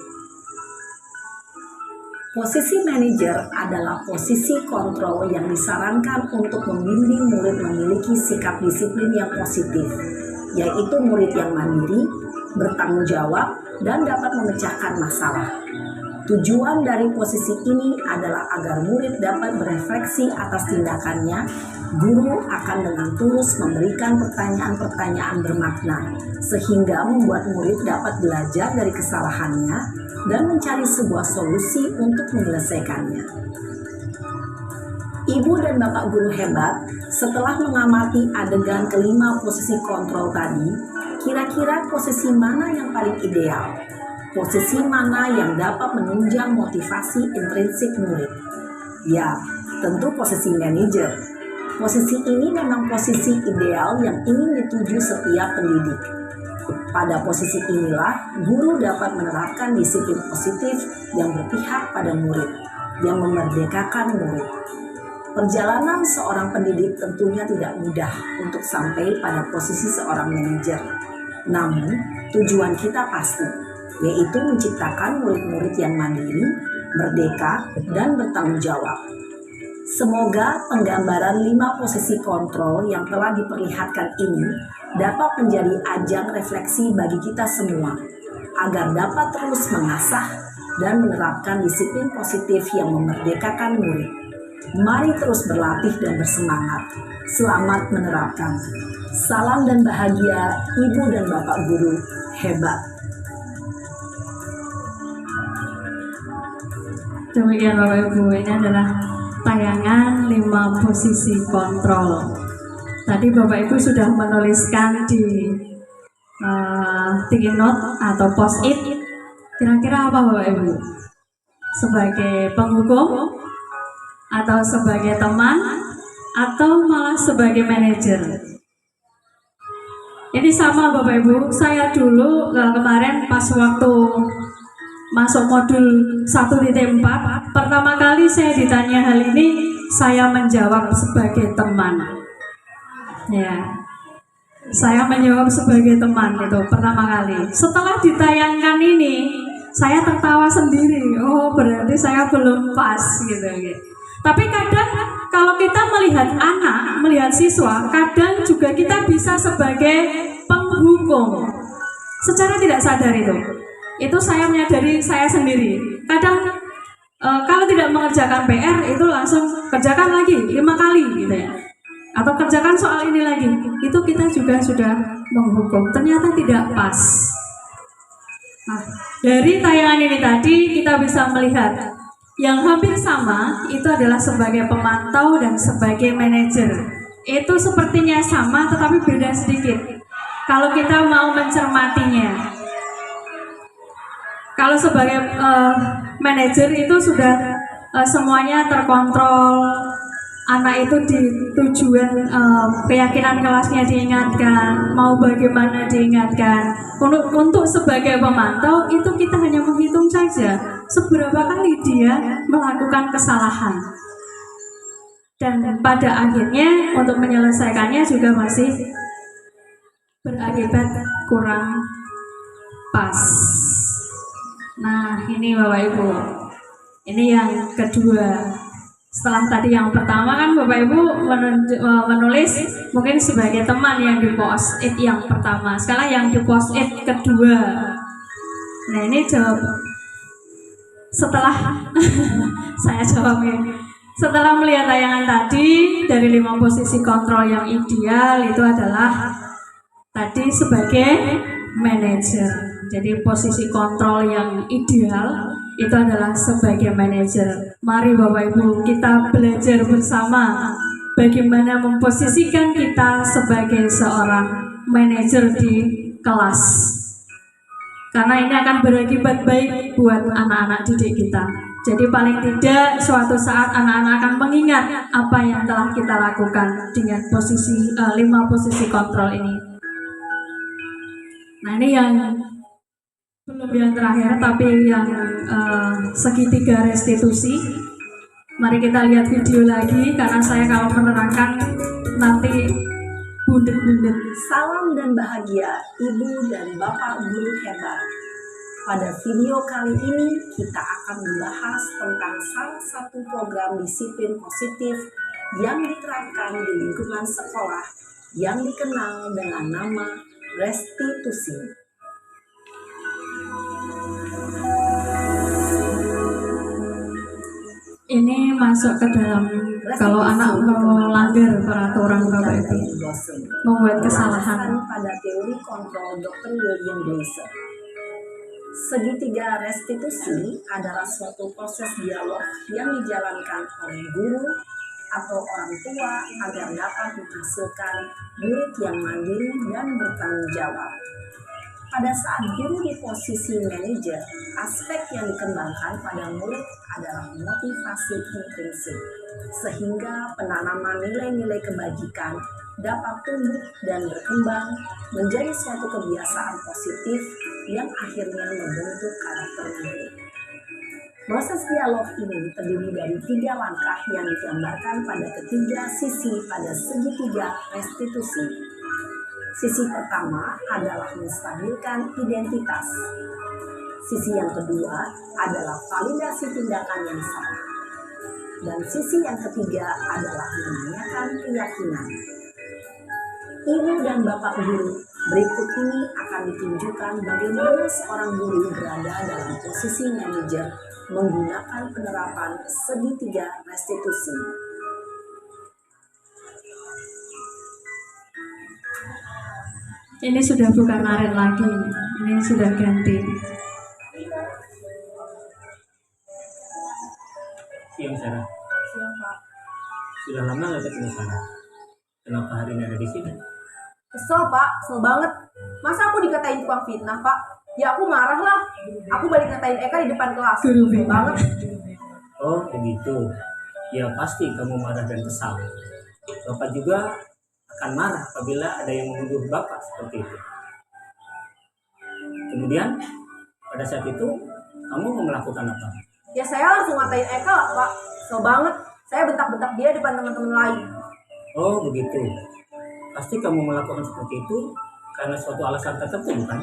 Posisi manajer adalah posisi kontrol yang disarankan untuk membimbing murid memiliki sikap disiplin yang positif, yaitu murid yang mandiri, bertanggung jawab, dan dapat memecahkan masalah. Tujuan dari posisi ini adalah agar murid dapat berefleksi atas tindakannya. Guru akan dengan tulus memberikan pertanyaan-pertanyaan bermakna, sehingga membuat murid dapat belajar dari kesalahannya dan mencari sebuah solusi untuk menyelesaikannya. Ibu dan Bapak guru hebat, setelah mengamati adegan kelima posisi kontrol tadi, kira-kira posisi mana yang paling ideal? Posisi mana yang dapat menunjang motivasi intrinsik murid? Ya, tentu posisi manajer. Posisi ini memang posisi ideal yang ingin dituju setiap pendidik. Pada posisi inilah, guru dapat menerapkan disiplin positif yang berpihak pada murid, yang memerdekakan murid. Perjalanan seorang pendidik tentunya tidak mudah untuk sampai pada posisi seorang manajer. Namun, tujuan kita pasti, yaitu menciptakan murid-murid yang mandiri, merdeka, dan bertanggung jawab. Semoga penggambaran 5 posisi kontrol yang telah diperlihatkan ini dapat menjadi ajang refleksi bagi kita semua, agar dapat terus mengasah dan menerapkan disiplin positif yang memerdekakan murid. Mari terus berlatih dan bersemangat. Selamat menerapkan. Salam dan bahagia Ibu dan Bapak Guru hebat. Demikian Bapak Ibu, ini adalah tayangan 5 posisi kontrol. Tadi Bapak Ibu sudah menuliskan di sticky note atau post-it. Kira-kira apa Bapak Ibu? Sebagai penghukum, atau sebagai teman, atau malah sebagai manajer? Ini sama Bapak Ibu, saya dulu kemarin pas waktu masuk modul 1.4, pertama kali saya ditanya hal ini, saya menjawab sebagai teman. Ya, saya menjawab sebagai teman itu pertama kali. Setelah ditayangkan ini, saya tertawa sendiri. Oh, berarti saya belum pas gitu. Tapi kadang kalau kita melihat anak, melihat siswa, kadang juga kita bisa sebagai penghukum. Secara tidak sadar itu saya menyadari saya sendiri. Kadang kalau tidak mengerjakan PR itu langsung kerjakan lagi 5 kali gitu ya. Atau kerjakan soal ini lagi. Itu kita juga sudah menghukum. Ternyata tidak pas. Nah, dari tayangan ini tadi kita bisa melihat yang hampir sama itu adalah sebagai pemantau dan sebagai manajer. Itu sepertinya sama tetapi beda sedikit. Kalau kita mau mencermatinya. Kalau sebagai manajer itu sudah semuanya terkontrol, anak itu di tujuan keyakinan kelasnya diingatkan, mau bagaimana diingatkan. Untuk sebagai pemantau itu kita hanya menghitung saja seberapa kali dia melakukan kesalahan. Dan pada akhirnya untuk menyelesaikannya juga masih berakibat kurang pas. Nah, ini Bapak Ibu. Ini yang kedua. Setelah tadi yang pertama kan Bapak Ibu menulis mungkin sebagai teman yang di post-it yang pertama. Sekarang yang di post-it kedua. Nah, ini jawab. Setelah saya jawab ya. Setelah melihat tayangan tadi dari 5 posisi kontrol yang ideal itu adalah tadi sebagai manajer. Jadi posisi kontrol yang ideal itu adalah sebagai manajer. Mari Bapak Ibu kita belajar bersama bagaimana memposisikan kita sebagai seorang manajer di kelas. Karena ini akan berakibat baik buat anak-anak didik kita. Jadi paling tidak suatu saat anak-anak akan mengingat apa yang telah kita lakukan dengan posisi 5 posisi kontrol ini. Nah, ini yang belum yang terakhir, tapi yang segitiga restitusi. Mari kita lihat video lagi, karena saya kalau menerangkan nanti bundet-bundet. Salam dan bahagia Ibu dan Bapak Guru hebat. Pada video kali ini kita akan membahas tentang salah satu program disiplin positif yang diterapkan di lingkungan sekolah yang dikenal dengan nama restitusi. Ini masuk ke dalam kalau anak melanggar peraturan Bapak Ibu, membuat kesalahan. Pada teori kontrol Dr. William Glasser. Segitiga restitusi adalah suatu proses dialog yang dijalankan oleh guru atau orang tua agar dapat menghasilkan murid yang mandiri dan bertanggung jawab. Pada saat guru di posisi manajer, aspek yang dikembangkan pada murid adalah motivasi intrinsik, sehingga penanaman nilai-nilai kebajikan dapat tumbuh dan berkembang menjadi suatu kebiasaan positif yang akhirnya membentuk karakter murid. Proses dialog ini terdiri dari 3 langkah yang digambarkan pada ketiga sisi pada segitiga restitusi. Sisi pertama adalah menstabilkan identitas. Sisi yang kedua adalah validasi tindakan yang salah. Dan sisi yang ketiga adalah menanyakan keyakinan. Ibu dan Bapak Guru Berikut ini akan ditunjukkan bagaimana seorang guru berada dalam posisi manajer menggunakan penerapan segitiga restitusi. Ini sudah bukan Naren lagi, ini sudah ganti. Siang Sarah, Siang Pak. sudah lama nggak ketemu Sarah. Kenapa hari ini ada di sini? Kesel Pak, kesel banget. Masa aku dikatain tukang fitnah Pak? Ya aku marah lah. Aku balik ngatain Eka di depan kelas. Guru Kesel fitnah. banget. Oh begitu. Ya pasti kamu marah dan kesal. Bapak juga akan marah apabila ada yang menuduh Bapak seperti itu. Kemudian pada saat itu kamu mau melakukan apa? Ya saya langsung ngatain Eka lah Pak. Kesel banget. Saya bentak-bentak dia depan teman-teman lain. Oh begitu. Pasti kamu melakukan seperti itu karena suatu alasan tertentu bukan?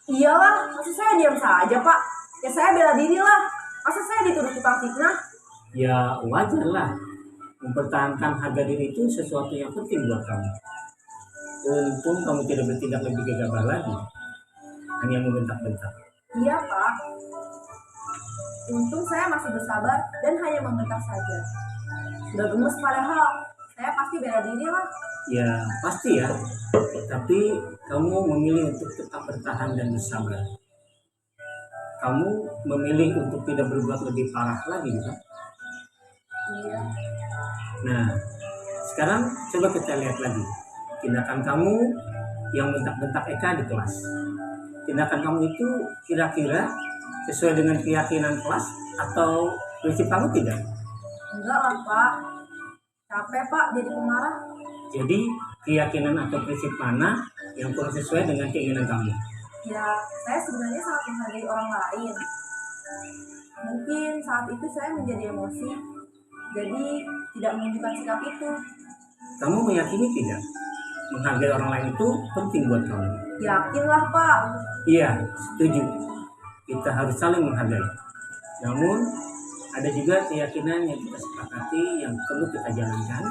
Iyalah, masa saya diam saja Pak? Ya saya bela diri lah. Masa saya dituduh tukang fitnah? Ya wajar lah. Mempertahankan harga diri itu sesuatu yang penting buat kamu. Untung kamu tidak bertindak lebih gegabah lagi. Hanya membentak-bentak. Iya Pak. Untung saya masih bersabar dan hanya membentak saja. Udah gemes padahal. Saya pasti bela diri lah. Ya pasti ya. Tapi kamu memilih untuk tetap bertahan dan bersabar. Kamu memilih untuk tidak berbuat lebih parah lagi bukan? Iya. Nah, sekarang coba kita lihat lagi tindakan kamu yang bentak-bentak Eka di kelas. Tindakan kamu itu kira-kira sesuai dengan keyakinan kelas atau prinsip kamu tidak? Enggak lah Pak. Capek Pak jadi pemarah. Jadi keyakinan atau prinsip mana yang kurang sesuai dengan keinginan kamu? Ya saya sebenarnya sangat menghargai orang lain. Mungkin saat itu saya menjadi emosi. Jadi tidak menunjukkan sikap itu. Kamu meyakini tidak? Menghargai orang lain itu penting buat kamu. Yakinlah Pak. Iya, setuju. Kita harus saling menghargai. Namun, ada juga keyakinan yang kita sepakati yang perlu kita jalankan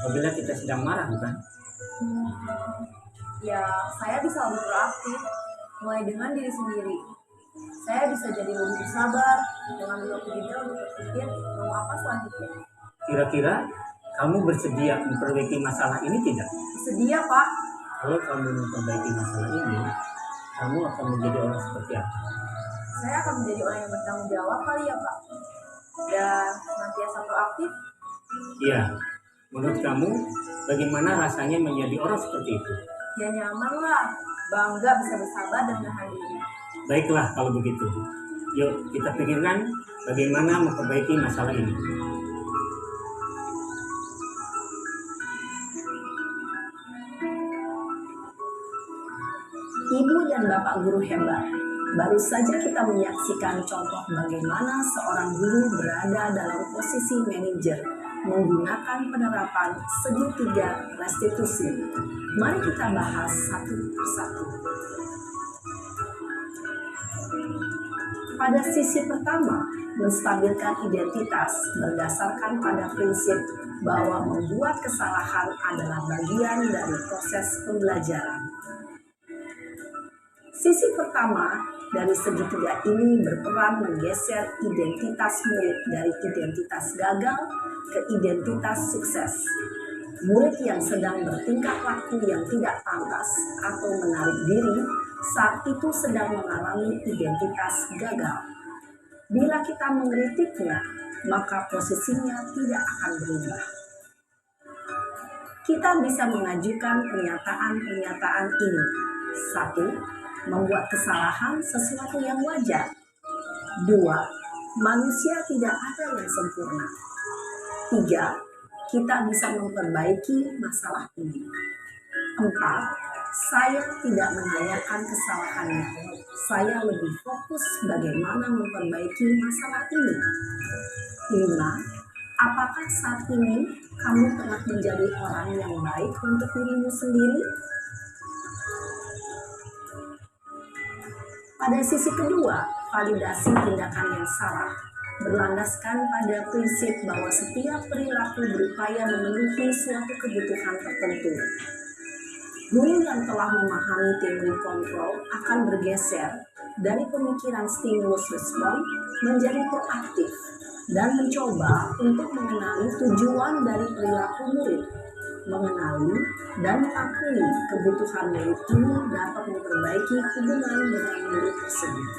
apabila kita sedang marah, bukan? Ya saya bisa lebih proaktif. Mulai dengan diri sendiri. Saya bisa jadi lebih bersabar. Dengan waktu jeda untuk berpikir mau apa selanjutnya. Kira-kira kamu bersedia memperbaiki masalah ini tidak? Bersedia Pak. Kalau kamu memperbaiki masalah ini, kamu akan menjadi orang seperti apa? Saya akan menjadi orang yang bertanggung jawab kali ya Pak. Dan senantiasa proaktif. Iya, menurut kamu bagaimana rasanya menjadi orang seperti itu? Ya nyaman lah. Bangga bisa bersabar dan menahan diri. Baiklah kalau begitu. Yuk kita pikirkan bagaimana memperbaiki masalah ini. Ibu dan Bapak guru hebat, baru saja kita menyaksikan contoh bagaimana seorang guru berada dalam posisi manajer menggunakan penerapan segitiga restitusi. Mari kita bahas satu persatu. Pada sisi pertama, menstabilkan identitas berdasarkan pada prinsip bahwa membuat kesalahan adalah bagian dari proses pembelajaran. Sisi pertama dari segitiga ini berperan menggeser identitas murid dari identitas gagal ke identitas sukses. Murid yang sedang bertingkah laku yang tidak pantas atau menarik diri saat itu sedang mengalami identitas gagal. Bila kita mengkritiknya, maka posisinya tidak akan berubah. Kita bisa mengajukan pernyataan-pernyataan ini. 1. Membuat kesalahan sesuatu yang wajar. 2. Manusia tidak ada yang sempurna. 3. Kita bisa memperbaiki masalah ini. 4. Saya tidak menanyakan kesalahannya. Saya lebih fokus bagaimana memperbaiki masalah ini. 5. Apakah saat ini kamu telah menjadi orang yang baik untuk dirimu sendiri? Pada sisi kedua, validasi tindakan yang salah berlandaskan pada prinsip bahwa setiap perilaku berupaya memenuhi suatu kebutuhan tertentu. Guru yang telah memahami teori kontrol akan bergeser dari pemikiran stimulus respon menjadi proaktif dan mencoba untuk mengenali tujuan dari perilaku murid. Mengenali dan mengakui kebutuhan murid ini dapat memperbaiki hubungan dengan murid tersebut.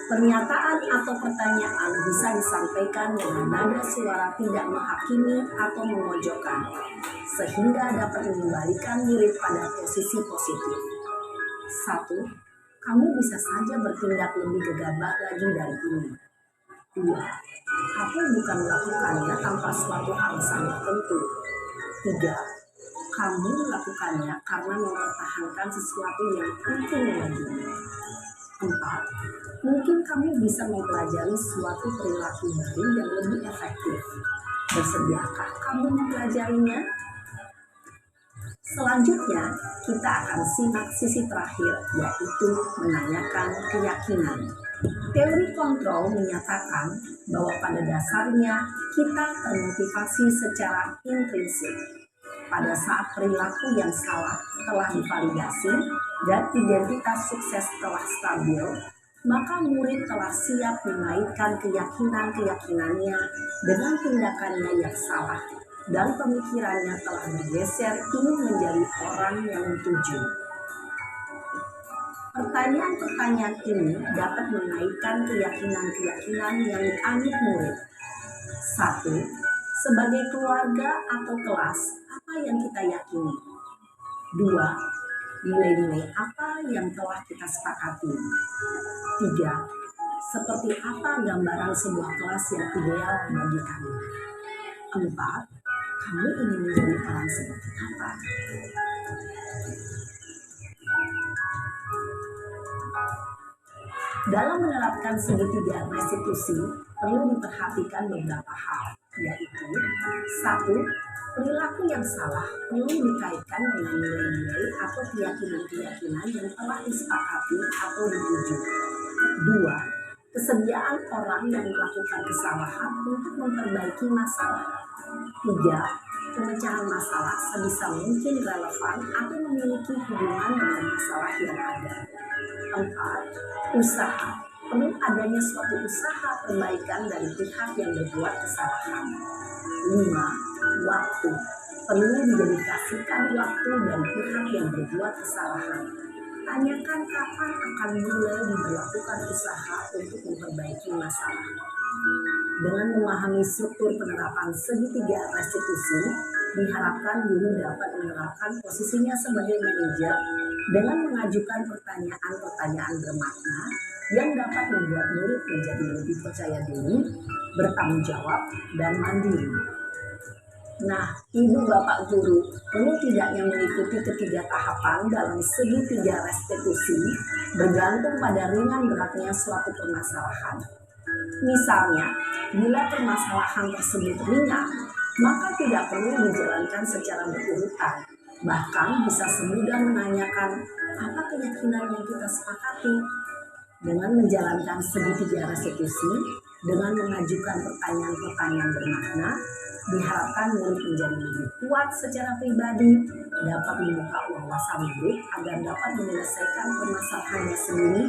Pernyataan atau pertanyaan bisa disampaikan dengan nada suara tidak menghakimi atau memojokkan, sehingga dapat mengembalikan murid pada posisi positif. 1. Kamu bisa saja bertindak lebih gegabah lagi dari ini. 2. Aku bukan melakukannya tanpa suatu alasan tertentu. 3. Kamu melakukannya karena mempertahankan sesuatu yang penting bagimu. 4. Mungkin kamu bisa mempelajari suatu perilaku baru yang lebih efektif. Bersediakah kamu mempelajarinya? Selanjutnya, kita akan simak sisi terakhir, yaitu menanyakan keyakinan. Teori kontrol menyatakan bahwa pada dasarnya kita termotivasi secara intrinsik. Pada saat perilaku yang salah telah divalidasi dan identitas sukses telah stabil, maka murid telah siap mengaitkan keyakinan-keyakinannya dengan tindakannya yang salah, dan pemikirannya telah bergeser ingin menjadi orang yang dituju. Pertanyaan-pertanyaan ini dapat mengaitkan keyakinan-keyakinan yang dianut murid. 1. Sebagai keluarga atau kelas, apa yang kita yakini? 2. Nilai-nilai apa yang telah kita sepakati? 3. Seperti apa gambaran sebuah kelas yang ideal bagi kamu? 4. Kamu ingin menjadi orang seperti apa? Dalam menerapkan segitiga restitusi, perlu diperhatikan beberapa hal, yaitu 1. Perilaku yang salah perlu dikaitkan dengan nilai-nilai atau keyakinan-keyakinan yang telah disepakati atau dituju. 2. Kesediaan orang yang melakukan kesalahan untuk memperbaiki masalah. 3. Pemecahan masalah sebisa mungkin relevan atau memiliki hubungan dengan masalah yang ada. 4. Usaha. Perlu adanya suatu usaha perbaikan dari pihak yang berbuat kesalahan. 5. Waktu. Perlu didedikasikan waktu dari pihak yang berbuat kesalahan. Tanyakan kapan akan mulai diberlakukan usaha untuk memperbaiki masalah. Dengan memahami struktur penerapan segitiga restitusi, diharapkan guru dapat menerapkan posisinya sebagai manajer dengan mengajukan pertanyaan-pertanyaan bermakna yang dapat membuat murid menjadi lebih percaya diri, bertanggung jawab, dan mandiri. Nah, ibu bapak guru perlu tidaknya mengikuti ketiga tahapan dalam segitiga restitusi bergantung pada ringan beratnya suatu permasalahan. Misalnya, bila permasalahan tersebut ringan, maka tidak perlu dijalankan secara berurutan. Bahkan bisa semudah menanyakan apa keyakinan yang kita sepakati. Dengan menjalankan segitiga restitusi, dengan mengajukan pertanyaan-pertanyaan bermakna, diharapkan murid menjadi lebih kuat secara pribadi, dapat membuka wawasan murid agar dapat menyelesaikan permasalahannya sendiri,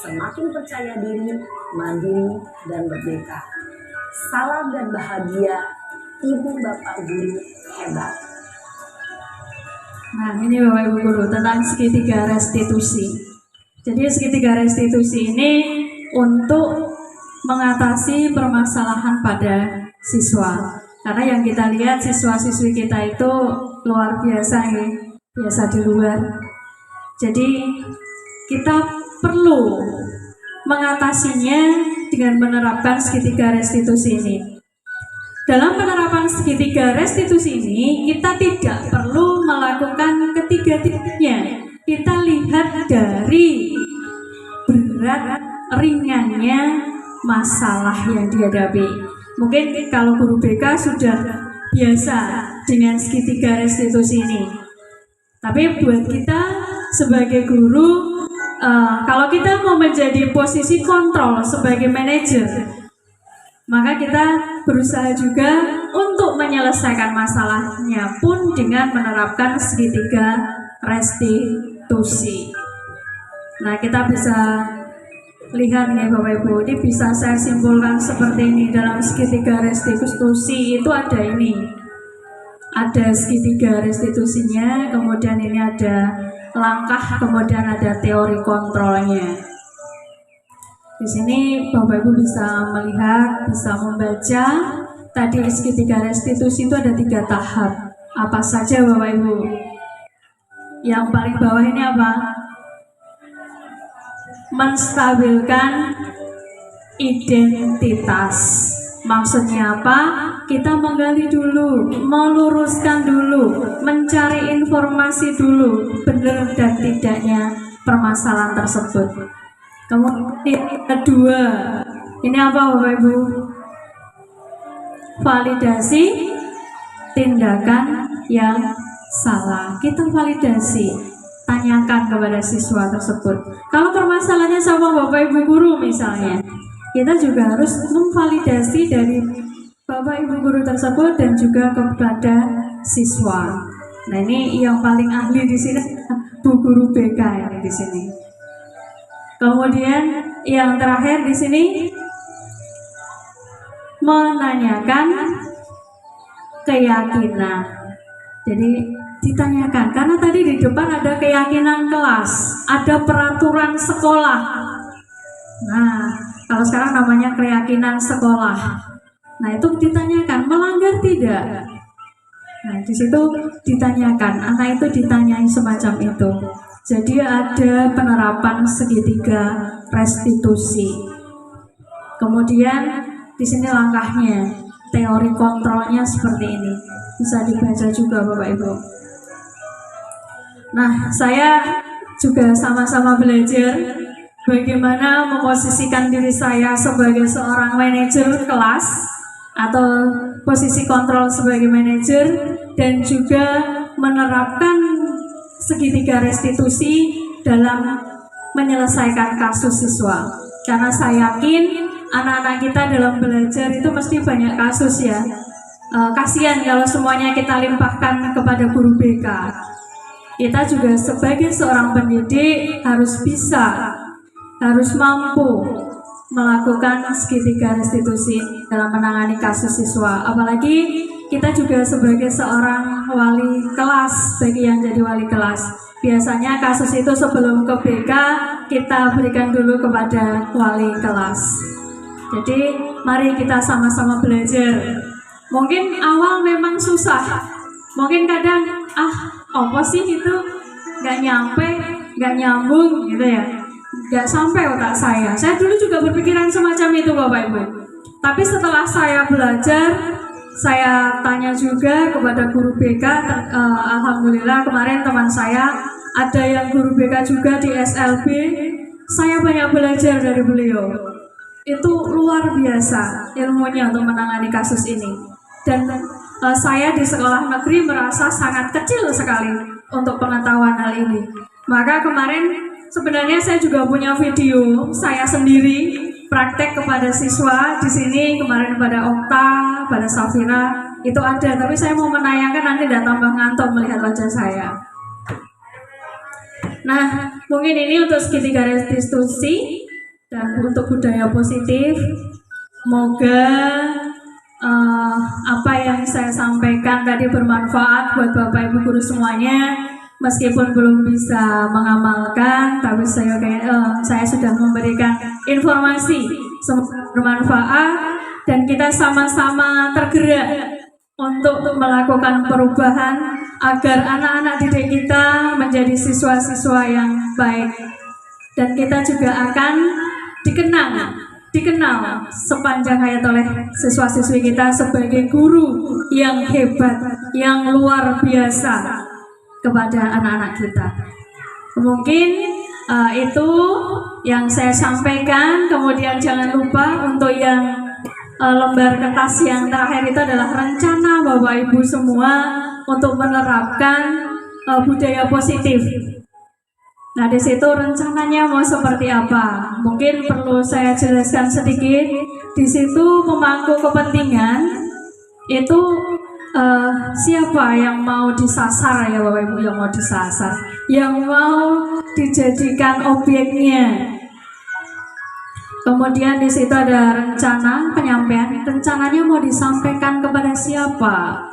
semakin percaya diri, mandiri, dan merdeka. Salam dan bahagia, ibu bapak guru hebat. Nah, ini Bapak Ibu Guru tentang segitiga restitusi. Jadi segitiga restitusi ini untuk mengatasi permasalahan pada siswa. Karena yang kita lihat siswa-siswi kita itu luar biasa ya, biasa di luar. Jadi kita perlu mengatasinya dengan menerapkan segitiga restitusi ini. Dalam penerapan segitiga restitusi ini, kita tidak perlu melakukan ketiga-tiganya. Kita lihat dari berat ringannya masalah yang dihadapi. Mungkin kalau guru BK sudah biasa dengan segitiga restitusi ini. Tapi buat kita sebagai guru, kalau kita mau menjadi posisi kontrol sebagai manajer, Maka kita berusaha juga untuk menyelesaikan masalahnya pun dengan menerapkan segitiga restitusi. Nah, kita bisa lihat nih Bapak Ibu, ini bisa saya simpulkan seperti ini. Dalam segitiga restitusi itu ada ini, ada segitiga restitusinya, kemudian ini ada langkah, kemudian ada teori kontrolnya. Di sini Bapak Ibu bisa melihat, bisa membaca. Tadi segitiga restitusi itu ada 3 tahap. Apa saja Bapak Ibu? Yang paling bawah ini apa? Menstabilkan identitas. Maksudnya apa? Kita menggali dulu, meluruskan dulu, mencari informasi dulu, benar dan tidaknya permasalahan tersebut. Kemudian kedua, ini apa Bapak Ibu? Validasi tindakan yang salah. Kita validasi, tanyakan kepada siswa tersebut. Kalau permasalahannya sama Bapak Ibu guru misalnya, kita juga harus memvalidasi dari Bapak Ibu guru tersebut dan juga kepada siswa. Nah, ini yang paling ahli di sini Bu Guru BK ini di sini. Kemudian yang terakhir di sini menanyakan keyakinan. Jadi ditanyakan, karena tadi di depan ada keyakinan kelas, ada peraturan sekolah. Nah, kalau sekarang namanya keyakinan sekolah. Nah, itu ditanyakan, melanggar tidak? Nah, di situ ditanyakan, anak itu ditanyai semacam itu. Jadi ada penerapan segitiga restitusi. Kemudian di sini langkahnya, teori kontrolnya seperti ini. Bisa dibaca juga Bapak Ibu. Nah, saya juga sama-sama belajar bagaimana memposisikan diri saya sebagai seorang manajer kelas atau posisi kontrol sebagai manajer, dan juga menerapkan segitiga restitusi dalam menyelesaikan kasus siswa. Karena saya yakin anak-anak kita dalam belajar itu mesti banyak kasus ya. Kasihan kalau semuanya kita limpahkan kepada guru BK. Kita juga sebagai seorang pendidik harus bisa, harus mampu melakukan segitiga restitusi dalam menangani kasus siswa. Apalagi kita juga sebagai seorang wali kelas, bagi yang jadi wali kelas, biasanya kasus itu sebelum ke BK kita berikan dulu kepada wali kelas. Jadi mari kita sama-sama belajar. Mungkin awal memang susah, mungkin kadang apa sih itu nggak nyampe, nggak nyambung gitu ya, nggak sampai otak saya. Saya dulu juga berpikiran semacam itu Bapak Ibu. Tapi setelah saya belajar, saya tanya juga kepada guru BK. Alhamdulillah kemarin teman saya ada yang guru BK juga di SLB. Saya banyak belajar dari beliau. Itu luar biasa ilmunya untuk menangani kasus ini. Dan saya di sekolah negeri merasa sangat kecil sekali untuk pengetahuan hal ini. Maka kemarin sebenarnya saya juga punya video saya sendiri praktek kepada siswa di sini kemarin pada Okta, pada Safira itu ada. Tapi saya mau menayangkan, nanti tidak tambah ngantuk melihat wajah saya. Nah, mungkin ini untuk segitiga restitusi dan untuk budaya positif. Semoga apa yang saya sampaikan tadi bermanfaat buat Bapak Ibu guru semuanya. Meskipun belum bisa mengamalkan, tapi saya sudah memberikan informasi, semoga bermanfaat dan kita sama-sama tergerak untuk melakukan perubahan agar anak-anak didik kita menjadi siswa-siswa yang baik, dan kita juga akan dikenal sepanjang hayat oleh siswa-siswi kita sebagai guru yang hebat, yang luar biasa kepada anak-anak kita. Mungkin itu yang saya sampaikan. Kemudian jangan lupa untuk yang lembar kertas yang terakhir itu adalah rencana Bapak Ibu semua untuk menerapkan budaya positif. Nah, di situ rencananya mau seperti apa? Mungkin perlu saya jelaskan sedikit. Di situ pemangku kepentingan itu siapa yang mau disasar ya Bapak Ibu, yang mau disasar, yang mau dijadikan objeknya. Kemudian di situ ada rencana penyampaian, rencananya mau disampaikan kepada siapa.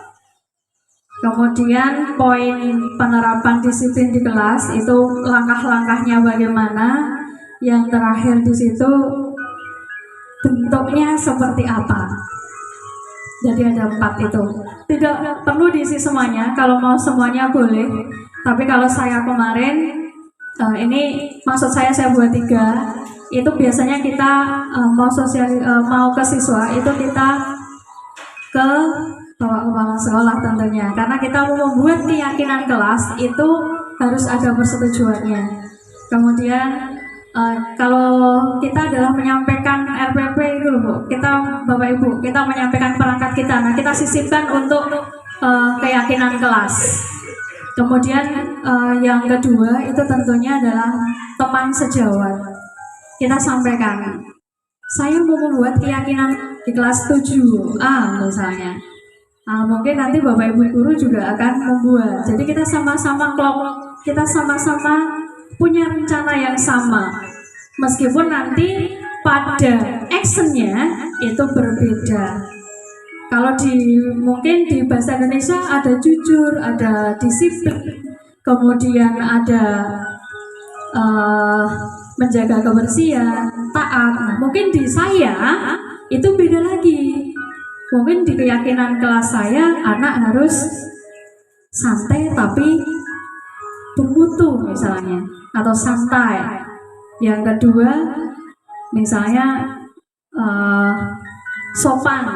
Kemudian poin penerapan disiplin di kelas itu langkah-langkahnya bagaimana. Yang terakhir di situ bentuknya seperti apa. Jadi ada 4 itu. Tidak perlu diisi semuanya, kalau mau semuanya boleh. Tapi kalau saya kemarin, ini maksud saya buat 3. Itu biasanya kita mau ke siswa, itu kita ke bawa kepala sekolah tentunya. Karena kita mau membuat keyakinan kelas, itu harus ada persetujuannya. Kemudian kalau kita adalah menyampaikan RPP itu loh Bu, kita Bapak Ibu, kita menyampaikan perangkat kita. Nah, kita sisipkan untuk keyakinan kelas. Kemudian yang kedua itu tentunya adalah teman sejawat. Kita sampaikan, saya mau membuat keyakinan di kelas 7A misalnya. Nah, mungkin nanti Bapak Ibu guru juga akan membuat. Jadi kita sama-sama kelompok, kita sama-sama punya rencana yang sama. Meskipun nanti pada actionnya itu berbeda. Kalau mungkin di bahasa Indonesia ada jujur, ada disiplin, kemudian ada menjaga kebersihan, taat. Nah, mungkin di saya itu beda lagi. Mungkin di keyakinan kelas saya anak harus santai tapi bermutu misalnya, atau santai. Yang kedua misalnya sopan.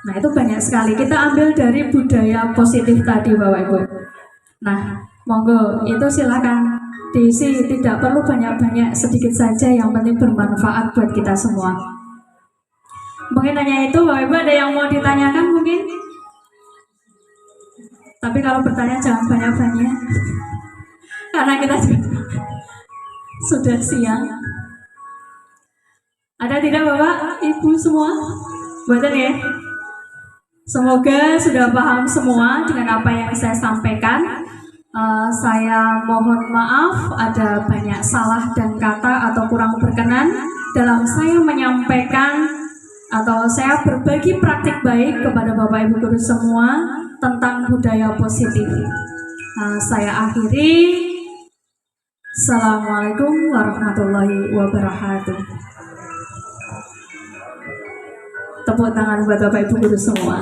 Nah, itu banyak sekali. Kita ambil dari budaya positif tadi Bapak Ibu. Nah, monggo itu silakan diisi, tidak perlu banyak-banyak, sedikit saja, yang penting bermanfaat buat kita semua. Mungkin hanya itu Bapak Ibu, ada yang mau ditanyakan mungkin? Tapi kalau bertanya jangan banyak-banyak. Karena kita sudah siang. Ada tidak Bapak, Ibu semua? Buatan ya? Semoga sudah paham semua dengan apa yang saya sampaikan. Saya mohon maaf ada banyak salah dan kata atau kurang berkenan dalam saya menyampaikan atau saya berbagi praktik baik kepada Bapak Ibu guru semua tentang budaya positif. Saya akhiri. Assalamualaikum warahmatullahi wabarakatuh. Tepuk tangan buat Bapak Ibu guru semua.